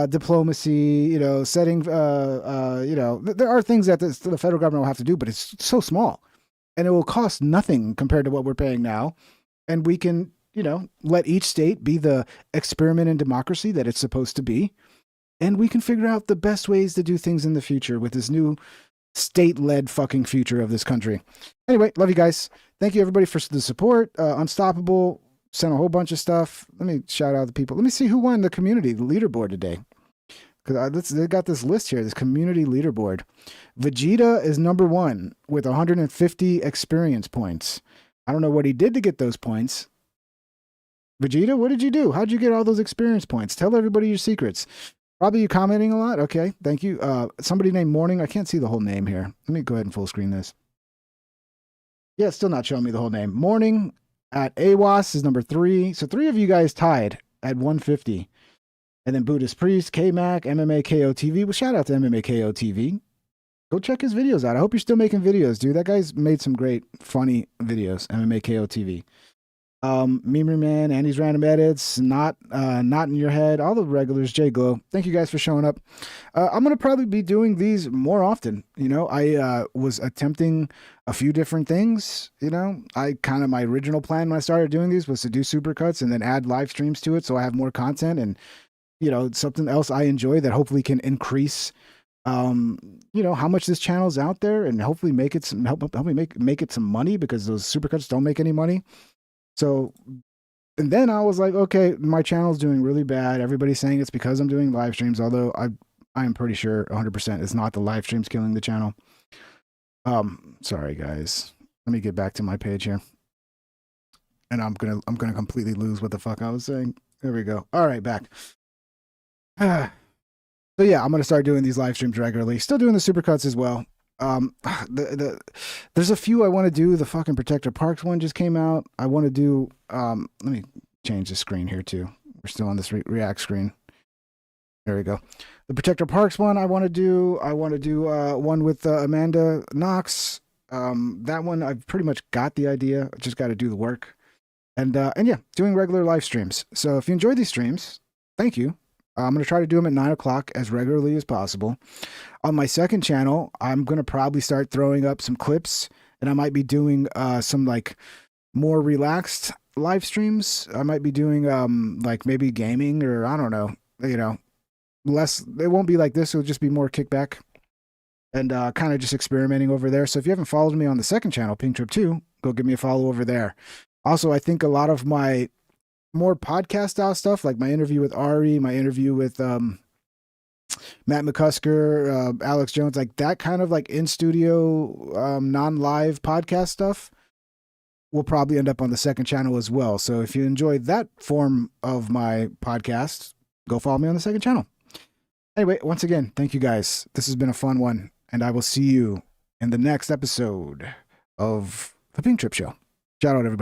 A: diplomacy, setting, there are things that the federal government will have to do, but it's so small and it will cost nothing compared to what we're paying now. And we can, let each state be the experiment in democracy that it's supposed to be. And we can figure out the best ways to do things in the future with this new state-led fucking future of this country. Anyway, love you guys. Thank you everybody for the support. Unstoppable sent a whole bunch of stuff. Let me shout out the people. Let me see who won the community leaderboard today. Because they got this list here, this community leaderboard. Vegeta is number 1 with 150 experience points. I don't know what he did to get those points. Vegeta, what did you do? How'd you get all those experience points? Tell everybody your secrets. Probably you commenting a lot. Okay, thank you. Somebody named Morning. I can't see the whole name here. Let me go ahead and full screen this. Yeah, it's still not showing me the whole name. Morning at AWAS is number 3. So 3 of you guys tied at 150. And then Buddhist Priest, K-Mac, MMA KO TV. Well, shout out to MMA KO TV. Go check his videos out. I hope you're still making videos, dude. That guy's made some great, funny videos. MMA KO TV. Memer Man, Andy's Random Edits, Not in Your Head, all the regulars, J Glow. Thank you guys for showing up. I'm going to probably be doing these more often. I was attempting a few different things. My original plan when I started doing these was to do supercuts and then add live streams to it so I have more content and, something else I enjoy that hopefully can increase, how much this channel is out there and hopefully make it some, help me make it some money because those supercuts don't make any money. So, and then I was like, okay, my channel's doing really bad. Everybody's saying it's because I'm doing live streams, although I am pretty sure 100% it's not the live streams killing the channel. Sorry guys. Let me get back to my page here. And I'm going to completely lose what the fuck I was saying. There we go. All right, back. So yeah, I'm going to start doing these live streams regularly. Still doing the supercuts as well. There's a few I want to do. The fucking Protector Parks one just came out. I want to do, let me change the screen here too. We're still on this React screen. There we go. The Protector Parks one I want to do. I want to do one with Amanda Knox. That one I've pretty much got the idea. I just got to do the work. And yeah, doing regular live streams. So if you enjoy these streams, thank you. I'm going to try to do them at 9 o'clock as regularly as possible. On my second channel, I'm going to probably start throwing up some clips, and I might be doing some like more relaxed live streams. I might be doing like maybe gaming or I don't know, less. It won't be like this. It'll just be more kickback and kind of just experimenting over there. So if you haven't followed me on the second channel, Pink Trip 2, go give me a follow over there. Also, I think a lot of my more podcast style stuff, like my interview with Ari, my interview with Matt McCusker, Alex Jones, like that kind of like in studio, non-live podcast stuff will probably end up on the second channel as well. So if you enjoyed that form of my podcast, go follow me on the second channel. Anyway, once again, thank you guys. This has been a fun one, and I will see you in the next episode of The Pink Trip Show. Shout out, everybody.